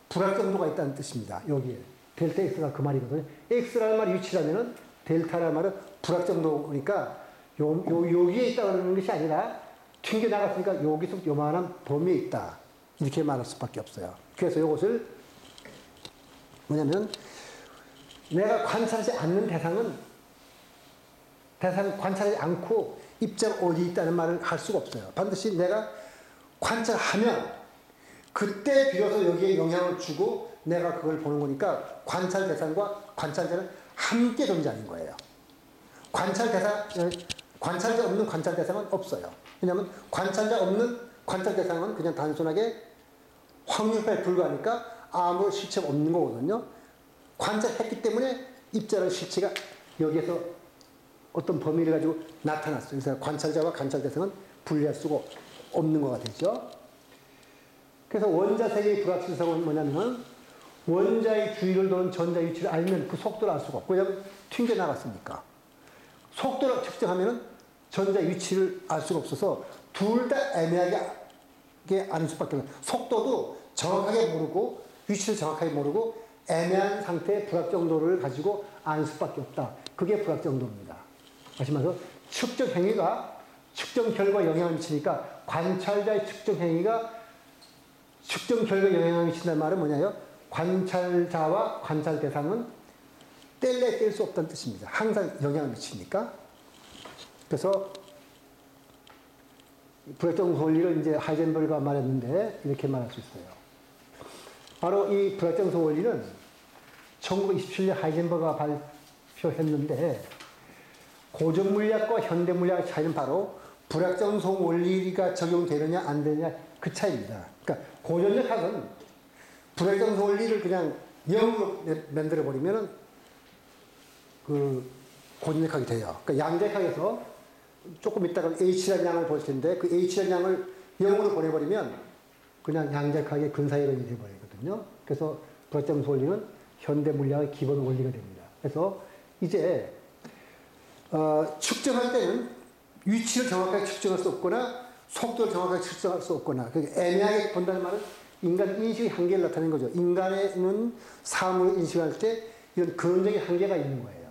불확정도가 있다는 뜻입니다. 여기에 델타 X가 그 말이거든요. X라는 말이 위치라면은 델타라는 말은 불확정도니까 여기에 있다는 것이 아니라 튕겨나갔으니까 여기서 요만한 범위에 있다. 이렇게 말할 수밖에 없어요. 그래서 이것을 뭐냐면 내가 관찰하지 않는 대상 관찰하지 않고 입자가 어디 있다는 말을 할 수가 없어요. 반드시 내가 관찰하면 그때 비로소 여기에 영향을 주고 내가 그걸 보는 거니까 관찰 대상과 관찰자는 함께 존재하는 거예요. 관찰자 없는 관찰 대상은 없어요. 왜냐하면 관찰자 없는 관찰 대상은 그냥 단순하게 확률파에 불과하니까 아무 실체가 없는 거거든요. 관찰했기 때문에 입자의 실체가 여기에서 어떤 범위를 가지고 나타났어요. 그래서 관찰자와 관찰 대상은 분리할 수가 없는 거가 되죠. 그래서 원자 세계의 불확실성은 뭐냐면 원자의 주위를 도는 전자 위치를 알면 그 속도를 알 수가 없고, 왜냐하면 튕겨나갔으니까. 속도를 측정하면 전자 위치를 알 수가 없어서 둘 다 애매하게 아는 수밖에 없어요. 속도도 정확하게 모르고 위치를 정확하게 모르고 애매한 상태의 불확정도를 가지고 아는 수밖에 없다. 그게 불확정도입니다. 하시면서 측정 행위가 측정 결과에 영향을 미치니까 관찰자의 측정 행위가 측정 결과에 영향을 미친다는 말은 뭐냐요? 관찰자와 관찰 대상은 뗄 수 없다는 뜻입니다. 항상 영향을 미치니까. 그래서 불확정성 원리를 이제 하이젠버그가 말했는데 이렇게 말할 수 있어요. 바로 이 불확정성 원리는 1927년 하이젠버그가 발표했는데, 고전 물리학과 현대 물리학의 차이는 바로 불확정성 원리가 적용되느냐 안 되느냐 그 차이입니다. 그러니까 고전력학은 불확정성 원리를 그냥 0으로 만들어 버리면은 그 고전력학이 돼요. 그러니까 양자역학에서 조금 있다가 H라는 양을 볼 텐데 그 H라는 양을 0으로 보내버리면 그냥 양자역학의 근사이론이 되어버리거든요. 그래서 불확정성 원리는 현대 물리학의 기본 원리가 됩니다. 그래서 이제 측정할 때는 위치를 정확하게 측정할 수 없거나 속도를 정확하게 측정할 수 없거나 애매하게 본다는 말은 인간 인식의 한계를 나타내는 거죠. 인간은 사물을 인식할 때 이런 근원적인 한계가 있는 거예요.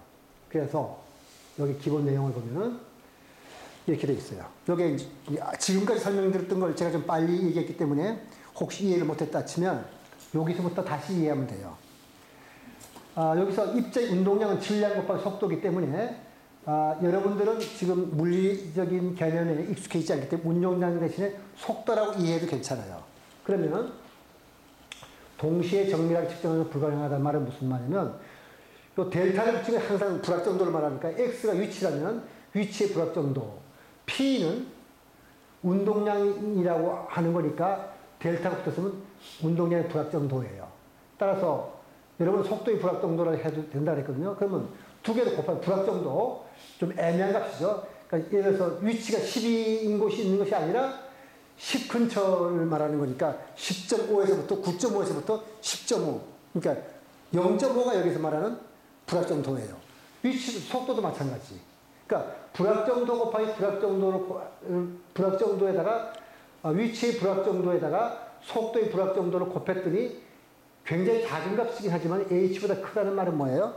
그래서 여기 기본 내용을 보면은 이렇게 돼 있어요. 여기 지금까지 설명드렸던 걸 제가 좀 빨리 얘기했기 때문에 혹시 이해를 못했다 치면 여기서부터 다시 이해하면 돼요. 여기서 입자의 운동량은 질량 곱하기 속도이기 때문에 여러분들은 지금 물리적인 개념에 익숙해지지 않기 때문에 운동량 대신에 속도라고 이해해도 괜찮아요. 그러면은 동시에 정밀하게 측정하는 불가능하다는 말은 무슨 말이냐면 요 델타를 측정해 항상 불확정도를 말하니까 X가 위치라면 위치의 불확정도, P는 운동량이라고 하는 거니까 델타가 붙었으면 운동량의 불확정도예요. 따라서 여러분 속도의 불확정도를 해도 된다 그랬거든요. 그러면 두 개를 곱하면 불확정도 좀 애매한 값이죠. 그러니까 예를 들어서 위치가 12인 곳이 있는 것이 아니라 10 근처를 말하는 거니까 10.5에서부터 9.5에서부터 10.5. 그러니까 0.5가 여기서 말하는 불확정도예요. 위치, 속도도 마찬가지. 그러니까 불확정도 곱하기 불확정도에다가 위치의 불확정도에다가 속도의 불확정도를 곱했더니 굉장히 작은 값이긴 하지만 h보다 크다는 말은 뭐예요?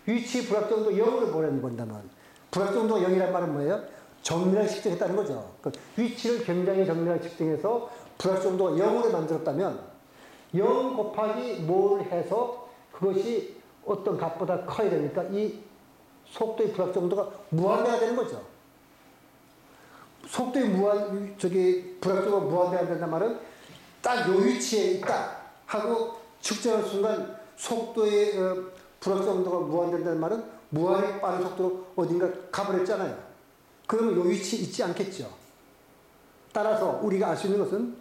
위치 불확정도 0으로 보낸다면 불확정도가 0이라는 말은 뭐예요? 정밀하게 측정했다는 거죠. 그러니까 위치를 굉장히 정밀하게 측정해서 불확정도가 0으로 만들었다면 0 곱하기 뭘 해서 그것이 어떤 값보다 커야 되니까 이 속도의 불확정도가 무한대가 되는 거죠. 속도의 불확정도가 무한대가 된단 말은 딱 요 위치에 있다 하고 측정할 순간 속도의 불확정도가 무한된다는 말은 무한히 빠른 속도로 어딘가 가버렸잖아요. 그러면 요 위치에 있지 않겠죠. 따라서 우리가 알 수 있는 것은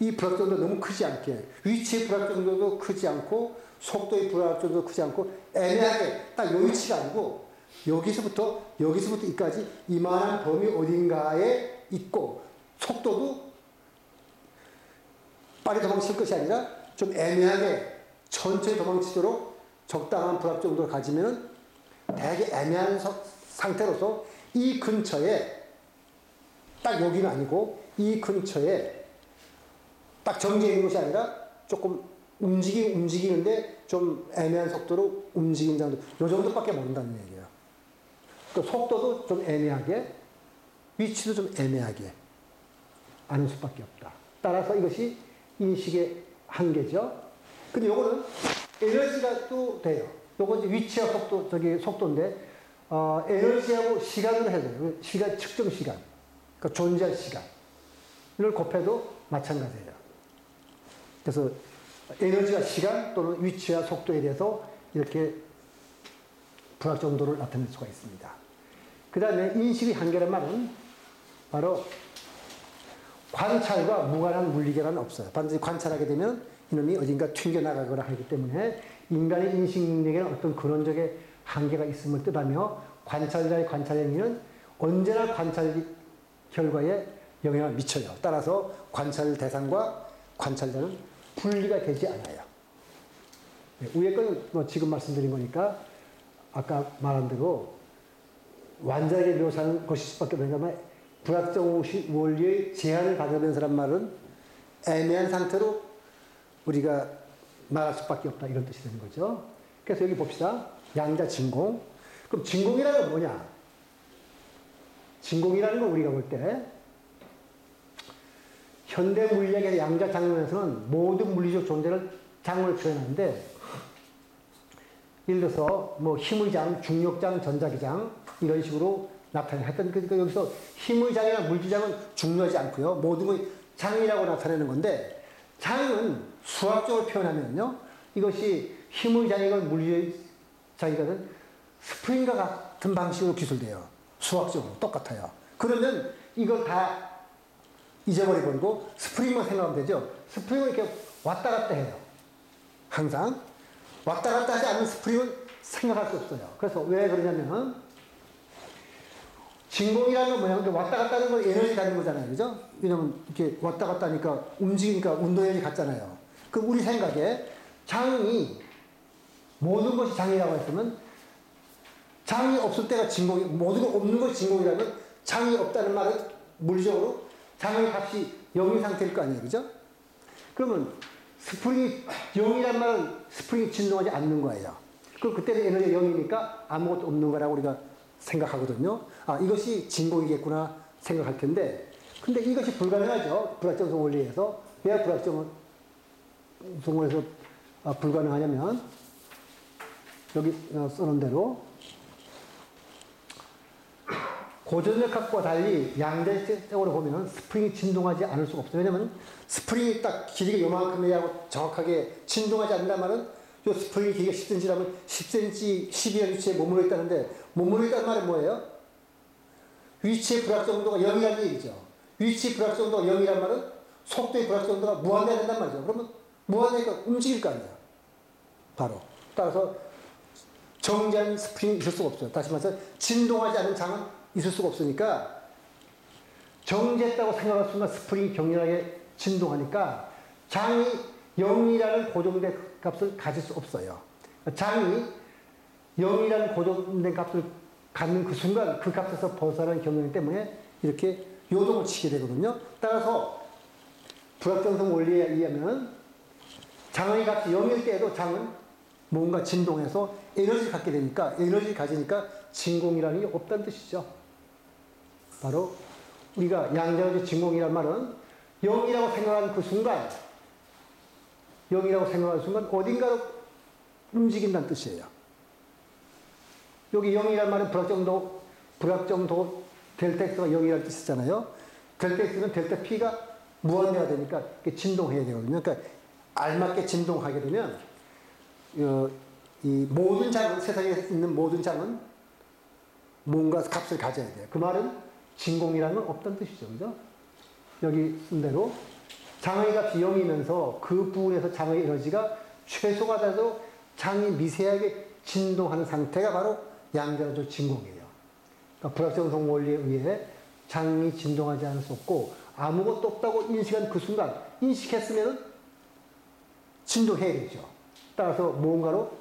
이 불확정도가 너무 크지 않게 위치의 불확정도도 크지 않고 속도의 불확정도도 크지 않고 애매하게 딱 요 위치가 아니고 여기서부터 여기까지 이만한 범위 어딘가에 있고 속도도 빨리 도망칠 것이 아니라 좀 애매하게 천천히 도망치도록 적당한 불확정도를 가지면 되게 애매한 상태로서 이 근처에 딱 여기는 아니고 이 근처에 딱 정지해 있는 것이 아니라 조금 움직이는데 좀 애매한 속도로 움직이는 정도, 요 정도밖에 모른다는 얘기예요. 그 속도도 좀 애매하게, 위치도 좀 애매하게 아는 수밖에 없다. 따라서 이것이 인식의 한계죠. 근데 요거는 에너지가 또 돼요. 요건 이제 위치와 속도인데, 에너지하고 시간으로 해야 돼요. 시간, 측정 시간. 그러니까 존재할 시간을 곱해도 마찬가지예요. 그래서 에너지와 시간 또는 위치와 속도에 대해서 이렇게 불확정도를 나타낼 수가 있습니다. 그 다음에 인식의 한계란 말은 바로 관찰과 무관한 물리계란 없어요. 반드시 관찰하게 되면 이놈이 어딘가 튕겨나가거나 하기 때문에 인간의 인식 능력에는 어떤 근원적인 한계가 있음을 뜻하며 관찰자의 관찰 행위는 언제나 관찰 결과에 영향을 미쳐요. 따라서 관찰 대상과 관찰자는 분리가 되지 않아요. 위에 거는 뭐 지금 말씀드린 거니까 아까 말한 대로 완전하게 묘사하는 것일 수밖에 없냐면 불확정 원리의 제한을 받아낸 사람 말은 애매한 상태로 우리가 말할 수밖에 없다 이런 뜻이 되는 거죠. 그래서 여기 봅시다. 양자 진공. 그럼 진공이라는 건 뭐냐? 진공이라는 건 우리가 볼 때 현대 물리학의 양자 장면에서는 모든 물리적 존재를 장으로 표현하는데 예를 들어서 뭐 힘의 장, 중력장, 전자기장 이런 식으로 나타냈던 그러니까 여기서 힘의 장이나 물질장은 중요하지 않고요. 모든 걸 장이라고 나타내는 건데 장은 수학적으로 표현하면요. 이것이 힘의 장이건 물리의 장이건 스프링과 같은 방식으로 기술돼요. 수학적으로 똑같아요. 그러면 이걸 다 잊어버리고 스프링만 생각하면 되죠. 스프링은 이렇게 왔다 갔다 해요. 항상 왔다 갔다 하지 않는 스프링은 생각할 수 없어요. 그래서 왜 그러냐면 진공이라는 건 뭐냐? 왔다 갔다 하는 건 에너지 가는 거잖아요. 그죠? 왜냐면 이렇게 왔다 갔다 하니까 움직이니까 운동 에너지 같잖아요. 그럼 우리 생각에 장이 모든 것이 장이라고 했으면 장이 없을 때가 진공이, 모든 것 없는 것이 진공이라면 장이 없다는 말은 물리적으로 장의 값이 0인 상태일 거 아니에요. 그죠? 그러면 스프링이 0이란 말은 스프링이 진동하지 않는 거예요. 그럼 그때는 에너지가 0이니까 아무것도 없는 거라고 우리가 생각하거든요. 아, 이것이 진공이겠구나 생각할 텐데, 근데 이것이 불가능하죠. 불확정성 원리에서. 왜 불확정성 원리에서 불가능하냐면, 여기 써놓은 대로, 고전력학과 달리 양자적으로 보면 스프링이 진동하지 않을 수가 없어요. 왜냐면 스프링이 딱 길이가 요만큼이라고 정확하게 진동하지 않는다는 말은 요 스프링이 길이가 10cm라면 10cm, 12의 위치에 머무르어 있다는데 머무르어 있다는 말은 뭐예요? 위치의 불확정도가 0이라는 얘기죠. 위치의 불확정도가 0이란 말은 속도의 불확정도가 무한대가 된단 말이죠. 그러면 무한대니까 움직일 거 아니에요. 바로. 따라서 정지한 스프링이 있을 수가 없어요. 다시 말해서 진동하지 않은 장은 있을 수가 없으니까 정지했다고 생각할 순간 스프링이 격렬하게 진동하니까 장이 0이라는 고정된 값을 가질 수 없어요. 장이 0이라는 고정된 값을 갖는 그 순간 그 값에서 벗어나는 경향이기 때문에 이렇게 요동을 치게 되거든요. 따라서 불확정성 원리에 의하면 장의 값이 0일 때에도 장은 뭔가 진동해서 에너지를 갖게 되니까 에너지를 가지니까 진공이라는 게 없다는 뜻이죠. 바로 우리가 양자로의 진공이란 말은 0이라고 생각하는 그 순간, 0이라고 생각하는 순간 어딘가로 움직인다는 뜻이에요. 여기 0이란 말은 불확정도 델타 X가 0이라는 뜻이잖아요. 델타 X는 델타 P가 무한대가 되니까 진동해야 되거든요. 그러니까 알맞게 진동하게 되면 이 모든 장은, 세상에 있는 모든 장은 뭔가 값을 가져야 돼요. 그 말은 진공이라는 건 없다는 뜻이죠. 그죠? 여기 쓴 대로 장의 값이 0이면서 그 부분에서 장의 에너지가 최소가 돼서 장이 미세하게 진동하는 상태가 바로 양자적 진공이에요. 그러니까 불확정성 원리에 의해 장이 진동하지 않을 수 없고 아무것도 없다고 인식한 그 순간 인식했으면 진동해야 되죠. 따라서 무언가로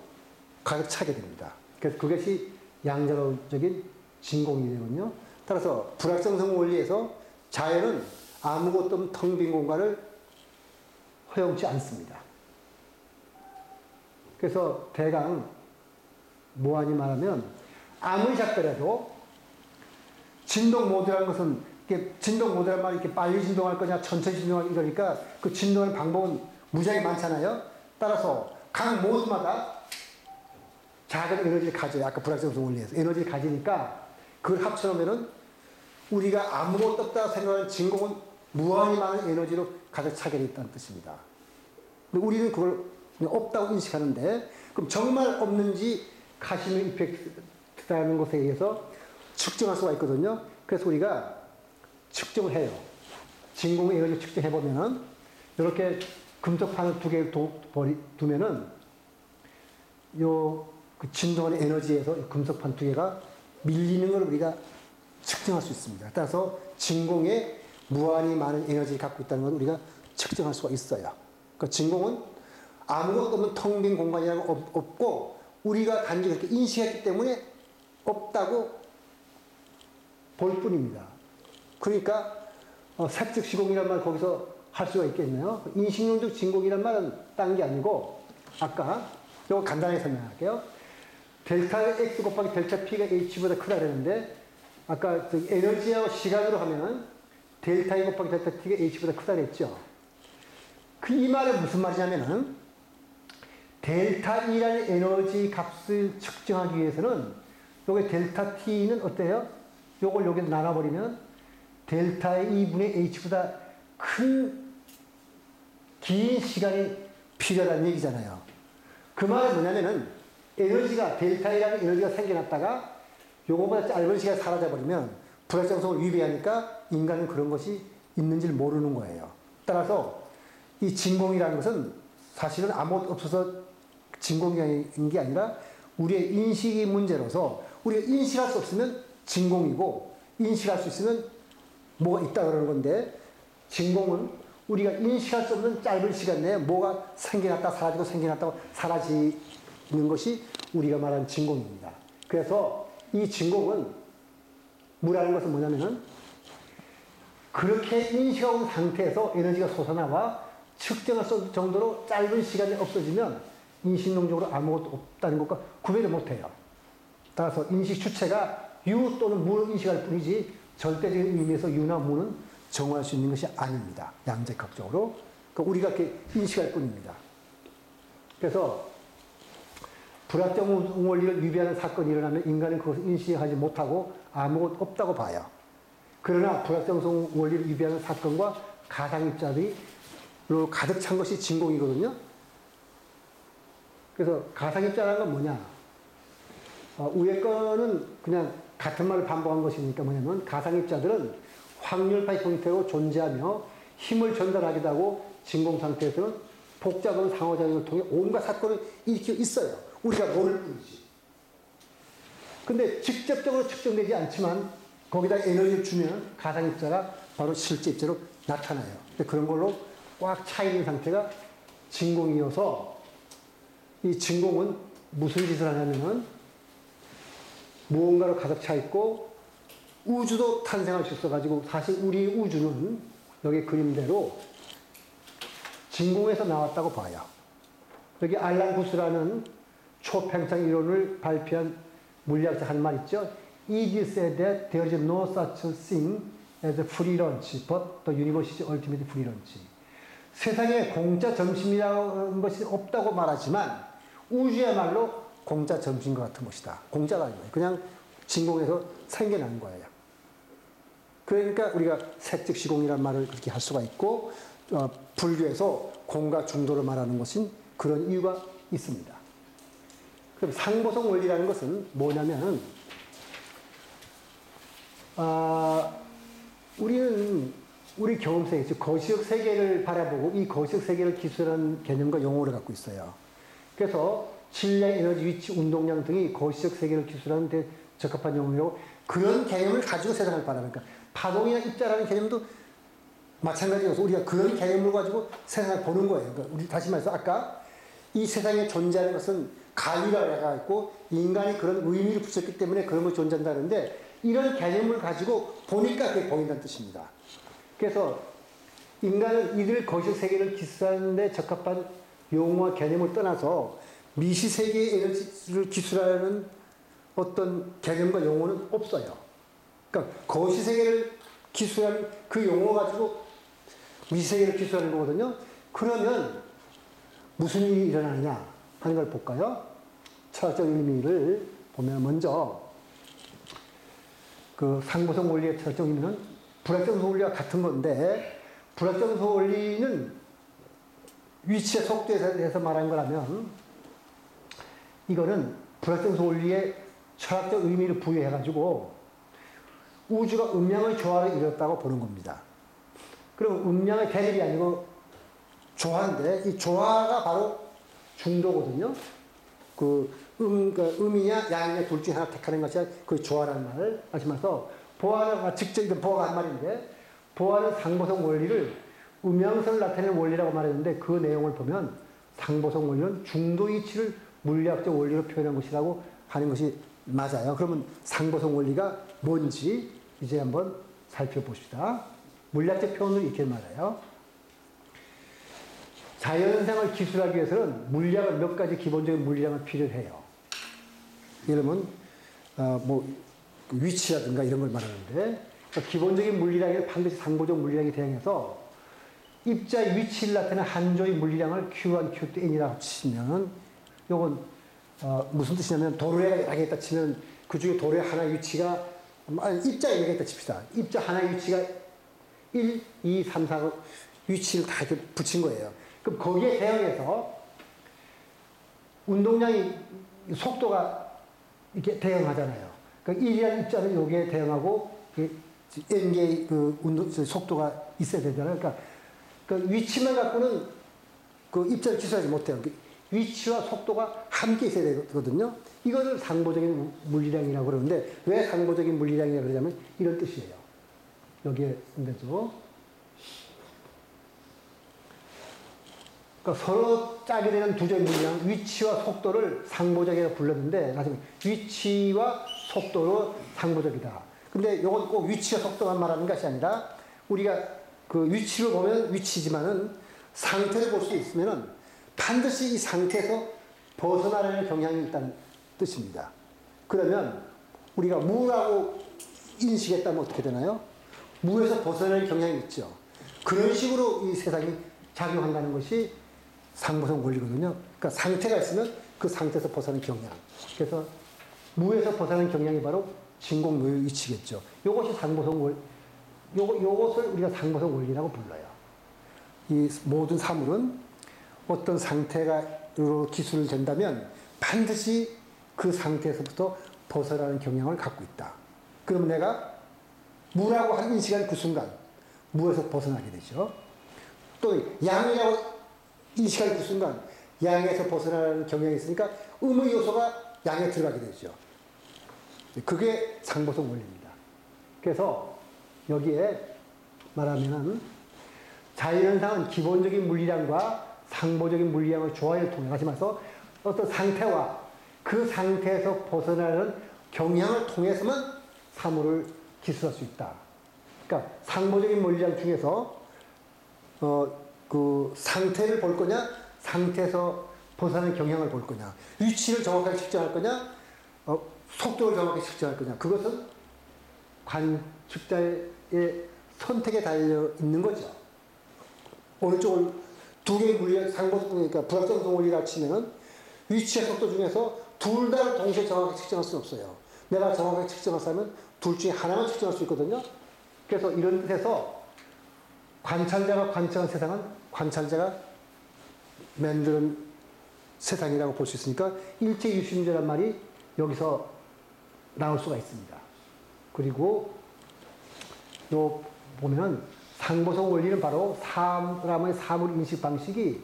가득 차게 됩니다. 그래서 그것이 양자적인 진공이 되거든요. 따라서 불확정성 원리에서 자연은 아무것도 없는 텅 빈 공간을 허용치 않습니다. 그래서 대강 무한히 말하면 아무리 작더라도 진동 모드라는 것은 진동 모드란 말이 이렇게 빨리 진동할 거냐 천천히 진동할 이러니까 그 진동하는 방법은 무지하게 많잖아요. 따라서 각 모드마다 작은 에너지를 가져요. 아까 불확정성 원리에서 에너지를 가지니까 그걸 합쳐놓으면은 우리가 아무것도 없다고 생각하는 진공은 무한히 많은 에너지로 가득 차게 있다는 뜻입니다. 근데 우리는 그걸 없다고 인식하는데 그럼 정말 없는지 카시노 이펙트라는 것에 의해서 측정할 수가 있거든요. 그래서 우리가 측정을 해요. 진공의 에너지 측정해보면은 이렇게 금속판을 두 개를 두면은 그 진동하는 에너지에서 금속판 두 개가 밀리는 걸 우리가 측정할 수 있습니다. 따라서 진공에 무한히 많은 에너지를 갖고 있다는 걸 우리가 측정할 수가 있어요. 그러니까 진공은 아무것도 없는 텅 빈 공간이라고 없고 우리가 단지 그렇게 인식했기 때문에 없다고 볼 뿐입니다. 그러니까 색즉 시공이란 말 거기서 할 수가 있겠네요. 인식론적 진공이란 말은 딴 게 아니고 아까 이거 간단하게 설명할게요. 델타 X 곱하기 델타 P가 H보다 크다 그랬는데 아까 에너지하고 시간으로 하면 델타 E 곱하기 델타 T가 H보다 크다 그랬죠. 이 말은 무슨 말이냐면은 델타 E라는 에너지 값을 측정하기 위해서는 요게 델타 T는 어때요? 요걸 여기 나눠버리면 델타 E분의 H보다 긴 시간이 필요하다는 얘기잖아요. 그 말은 뭐냐면은 에너지가 델타 E라는 에너지가 생겨났다가 요거보다 짧은 시간이 사라져버리면 불확정성을 위배하니까 인간은 그런 것이 있는지를 모르는 거예요. 따라서 이 진공이라는 것은 사실은 아무것도 없어서 진공인 게 아니라 우리의 인식이 문제로서 우리가 인식할 수 없으면 진공이고 인식할 수 있으면 뭐가 있다 그러는 건데 진공은 우리가 인식할 수 없는 짧은 시간 내에 뭐가 생겨났다 사라지고 생겨났다고 사라지는 것이 우리가 말하는 진공입니다. 그래서 이 진공은 뭐라는 것은 뭐냐면은 그렇게 인식하고 있는 상태에서 에너지가 솟아나와 측정할 수 없을 정도로 짧은 시간에 없어지면 인식론적으로 아무것도 없다는 것과 구별을 못해요. 따라서 인식 주체가 유 또는 무를 인식할 뿐이지 절대적인 의미에서 유나 무는 정할 수 있는 것이 아닙니다. 양자격적으로. 그러니까 우리가 이렇게 인식할 뿐입니다. 그래서 불확정 원리를 위배하는 사건이 일어나면 인간은 그것을 인식하지 못하고 아무것도 없다고 봐요. 그러나 불확정성 원리를 위배하는 사건과 가상입자들이 가득 찬 것이 진공이거든요. 그래서 가상입자라는 건 뭐냐? 위에 거는 그냥 같은 말을 반복한 것이니까 뭐냐면 가상입자들은 확률파의 형태로 존재하며 힘을 전달하기도 하고 진공 상태에서는 복잡한 상호작용을 통해 온갖 사건을 일으키고 있어요. 우리가 모를 뿐이지. 근데 직접적으로 측정되지 않지만 거기다 에너지를 주면 가상입자가 바로 실제 입자로 나타나요. 그런 걸로 꽉 차 있는 상태가 진공이어서 이 진공은 무슨 짓을 하냐면은 무언가로 가득 차 있고 우주도 탄생할 수 있어가지고 사실 우리 우주는 여기 그림대로 진공에서 나왔다고 봐요. 여기 알란 구스라는 초팽창 이론을 발표한 물리학자 한 말 있죠. It is said that there is no such thing as a free lunch, but the universe is ultimate free lunch. 세상에 공짜 점심이라는 것이 없다고 말하지만 우주야말로 공짜 점심과 같은 것이다. 공짜가 아니에요. 그냥 진공에서 생겨난 거예요. 그러니까 우리가 색즉시공이라는 말을 그렇게 할 수가 있고 불교에서 공과 중도를 말하는 것은 그런 이유가 있습니다. 그럼 상보성 원리라는 것은 뭐냐면 우리는 우리 경험세, 즉 거시적 세계를 바라보고 이 거시적 세계를 기술하는 개념과 용어를 갖고 있어요. 그래서 질량, 에너지, 위치, 운동량 등이 거시적 세계를 기술하는 데 적합한 용어이고 그런 개념을 가지고 세상을 바라니까 파동이나 입자라는 개념도 마찬가지여서 우리가 그런 개념을 가지고 세상을 보는 거예요. 그러니까 우리 다시 말해서 아까 이 세상에 존재하는 것은 가위가 해가 있고 인간이 그런 의미를 붙였기 때문에 그런 것이 존재한다는데 이런 개념을 가지고 보니까 그게 보인다는 뜻입니다. 그래서 인간은 이들 거시적 세계를 기술하는 데 적합한 용어와 개념을 떠나서 미시세계의 에너지를 기술하는 어떤 개념과 용어는 없어요. 그러니까 거시세계를 기술하는 그 용어 가지고 미시세계를 기술하는 거거든요. 그러면 무슨 일이 일어나느냐 하는 걸 볼까요? 철학적 의미를 보면 먼저 그 상보성 원리의 철학적 의미는 불확정성 원리와 같은 건데 불확정성 원리는 위치의 속도에 대해서 말한 거라면 이거는 불확정성 원리의 철학적 의미를 부여해가지고 우주가 음양의 조화를 이뤘다고 보는 겁니다. 그럼 음양의 대립이 아니고 조화인데 이 조화가 바로 중도거든요. 그러니까 음이냐 양이냐 둘 중에 하나 택하는 것이 그 조화라는 말을 하시면서 보아는 직접이든 보아가 한 말인데 보아는 상보성 원리를 음양성을 나타내는 원리라고 말했는데 그 내용을 보면 상보성 원리는 중도 이치를 물리학적 원리로 표현한 것이라고 하는 것이 맞아요. 그러면 상보성 원리가 뭔지 이제 한번 살펴봅시다. 물리학적 표현을 이렇게 말해요. 자연현상을 기술하기 위해서는 물리학은 몇 가지 기본적인 물리량을 필요해요. 예를 들면 위치라든가 이런 걸 말하는데 그러니까 기본적인 물리량에 반드시 상보적 물리량이 대응해서 입자의 위치를 나타내는 한 조의 물리량을 Q1, Q2, N이라고 치면 요건 무슨 뜻이냐면 도로에가 여러 개 있다 치면 그 중에 도로에 하나의 위치가 입자에 여러 개 있다 칩시다. 입자 하나의 위치가 1, 2, 3, 4 위치를 다 이렇게 붙인 거예요. 그럼 거기에 대응해서 운동량이 속도가 이렇게 대응하잖아요. 그러니까 1이라는 입자는 여기에 대응하고 n개의 그 운동 속도가 있어야 되잖아요. 그러니까 그 위치만 갖고는 그 입자를 기술하지 못해요. 위치와 속도가 함께 있어야 되거든요. 이거를 상보적인 물리량이라고 그러는데 왜 상보적인 물리량이라고 그러냐면 이런 뜻이에요. 여기에 쓴 데죠. 그러니까 서로 짝이 되는 두 점의 물리량, 위치와 속도를 상보적이라고 불렀는데 다시 위치와 속도로 상보적이다. 근데 이건 꼭 위치와 속도만 말하는 것이 아니라 우리가 그 위치를 보면 위치지만은 상태를 볼 수 있으면은 반드시 이 상태에서 벗어나려는 경향이 있다는 뜻입니다. 그러면 우리가 무라고 인식했다면 어떻게 되나요? 무에서 벗어나는 경향이 있죠. 그런 식으로 이 세상이 작용한다는 것이 상보성 원리거든요. 그러니까 상태가 있으면 그 상태에서 벗어나는 경향. 그래서 무에서 벗어나는 경향이 바로 진공노의 위치겠죠. 이것이 상보성 원리, 요것을 우리가 상보성 원리라고 불러요. 이 모든 사물은 어떤 상태로 기술을 된다면 반드시 그 상태에서부터 벗어나는 경향을 갖고 있다. 그럼 내가 무라고 하는 인식한 그 순간 무에서 벗어나게 되죠. 또 양이라고 인식한 그 순간 양에서 벗어나는 경향이 있으니까 음의 요소가 양에 들어가게 되죠. 그게 상보성 원리입니다. 그래서 여기에 말하면 자연현상은 기본적인 물리량과 상보적인 물리량의 조화를 통해 다시 말해서 어떤 상태와 그 상태에서 벗어나는 경향을 통해서만 사물을 기술할 수 있다. 그러니까 상보적인 물리량 중에서 그 상태를 볼 거냐, 상태에서 벗어나는 경향을 볼 거냐, 위치를 정확하게 측정할 거냐, 속도를 정확히 측정할 거냐. 그것은 관측자의 선택에 달려 있는 거죠. 어느 쪽을 두 개의 물리 그러니까 불확정성 원리를 치면은 위치의 속도 중에서 둘 다 동시에 정확히 측정할 수는 없어요. 내가 정확하게 측정하면 둘 중에 하나만 측정할 수 있거든요. 그래서 이런 뜻에서 관찰자가 관측한 세상은 관찰자가 만드는 세상이라고 볼 수 있으니까 일체유심주란 말이 여기서 나올 수가 있습니다. 그리고 요 보면은 상보성 원리는 바로 사람의 사물 인식 방식이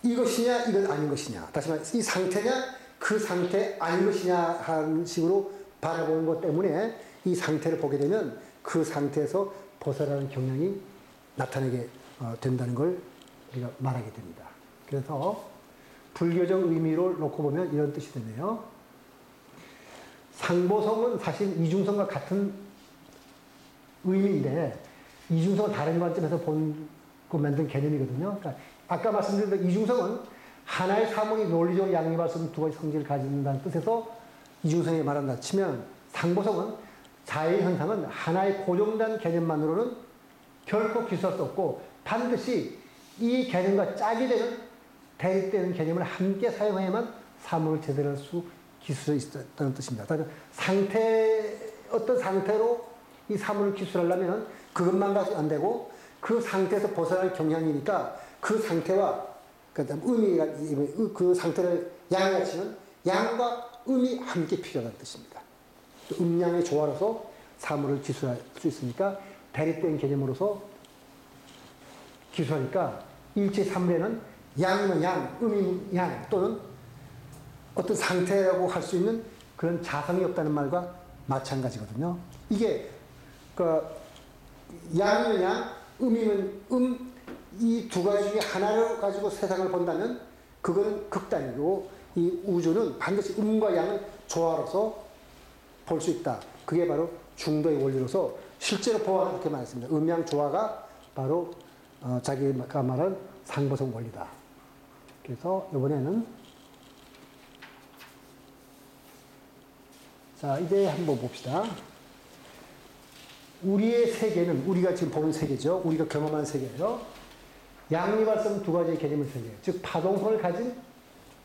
이것이냐 이건 아닌 것이냐, 다시 말해 이 상태냐 그 상태 아닌 것이냐 하는 식으로 바라보는 것 때문에 이 상태를 보게 되면 그 상태에서 벗어나는 경향이 나타나게 된다는 걸 우리가 말하게 됩니다. 그래서 불교적 의미로 놓고 보면 이런 뜻이 되네요. 상보성은 사실 이중성과 같은 의미인데 이중성은 다른 관점에서 만든 개념이거든요. 그러니까 아까 말씀드린 대로 이중성은 하나의 사물이 논리적으로 양립할 수 있는 두 가지 성질을 가진다는 뜻에서 이중성에 말한다 치면, 상보성은 자연현상은 하나의 고정된 개념만으로는 결코 기술할 수 없고 반드시 이 개념과 짝이 되는 대립되는 개념을 함께 사용해야만 사물을 제대로 할 수 기술할 수 있다는 뜻입니다. 어떤 상태로 이 사물을 기술하려면 그것만 가지고 안 되고 그 상태에서 벗어날 경향이니까 그 상태와 의미가 그 상태를 양이라 치면 양과 음이 함께 필요하다는 뜻입니다. 음양의 조화로서 사물을 기술할 수 있으니까 대립된 개념으로서 기술하니까 일체 사물에는 양이면 양, 음이면 양 또는 어떤 상태라고 할 수 있는 그런 자성이 없다는 말과 마찬가지거든요. 이게 양이면 양, 음이면 이 두 가지 중에 하나를 가지고 세상을 본다면 그거는 극단이고 이 우주는 반드시 음과 양을 조화로서 볼 수 있다. 그게 바로 중도의 원리로서 실제로 보아는 그렇게 말했습니다. 음양 조화가 바로 자기가 말한 상보성 원리다. 그래서 이번에는 자 이제 한번 봅시다. 우리의 세계는 우리가 지금 보는 세계죠. 우리가 경험한 세계예요. 양립할 수 없는 두 가지의 개념을 세계, 즉 파동성을 가진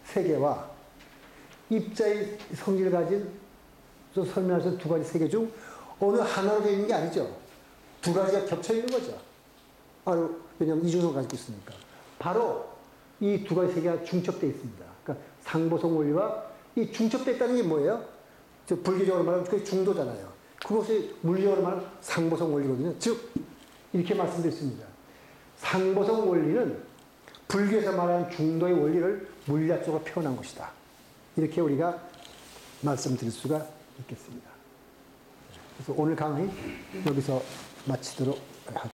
세계와 입자의 성질을 가진 설명할 수 있는 두 가지 세계 중 어느 하나로 되어 있는 게 아니죠. 두 가지가 겹쳐 있는 거죠. 바로 왜냐하면 이중성을 가지고 있으니까. 바로 이 두 가지 세계가 중첩되어 있습니다. 그러니까 상보성 원리와 이 중첩되어 있다는 게 뭐예요? 불교적으로 말하면 그게 중도잖아요. 그것이 물리적으로 말하면 상보성 원리거든요. 즉 이렇게 말씀드렸습니다. 상보성 원리는 불교에서 말하는 중도의 원리를 물리학적으로 표현한 것이다. 이렇게 우리가 말씀드릴 수가 있겠습니다. 그래서 오늘 강의 여기서 마치도록 하죠.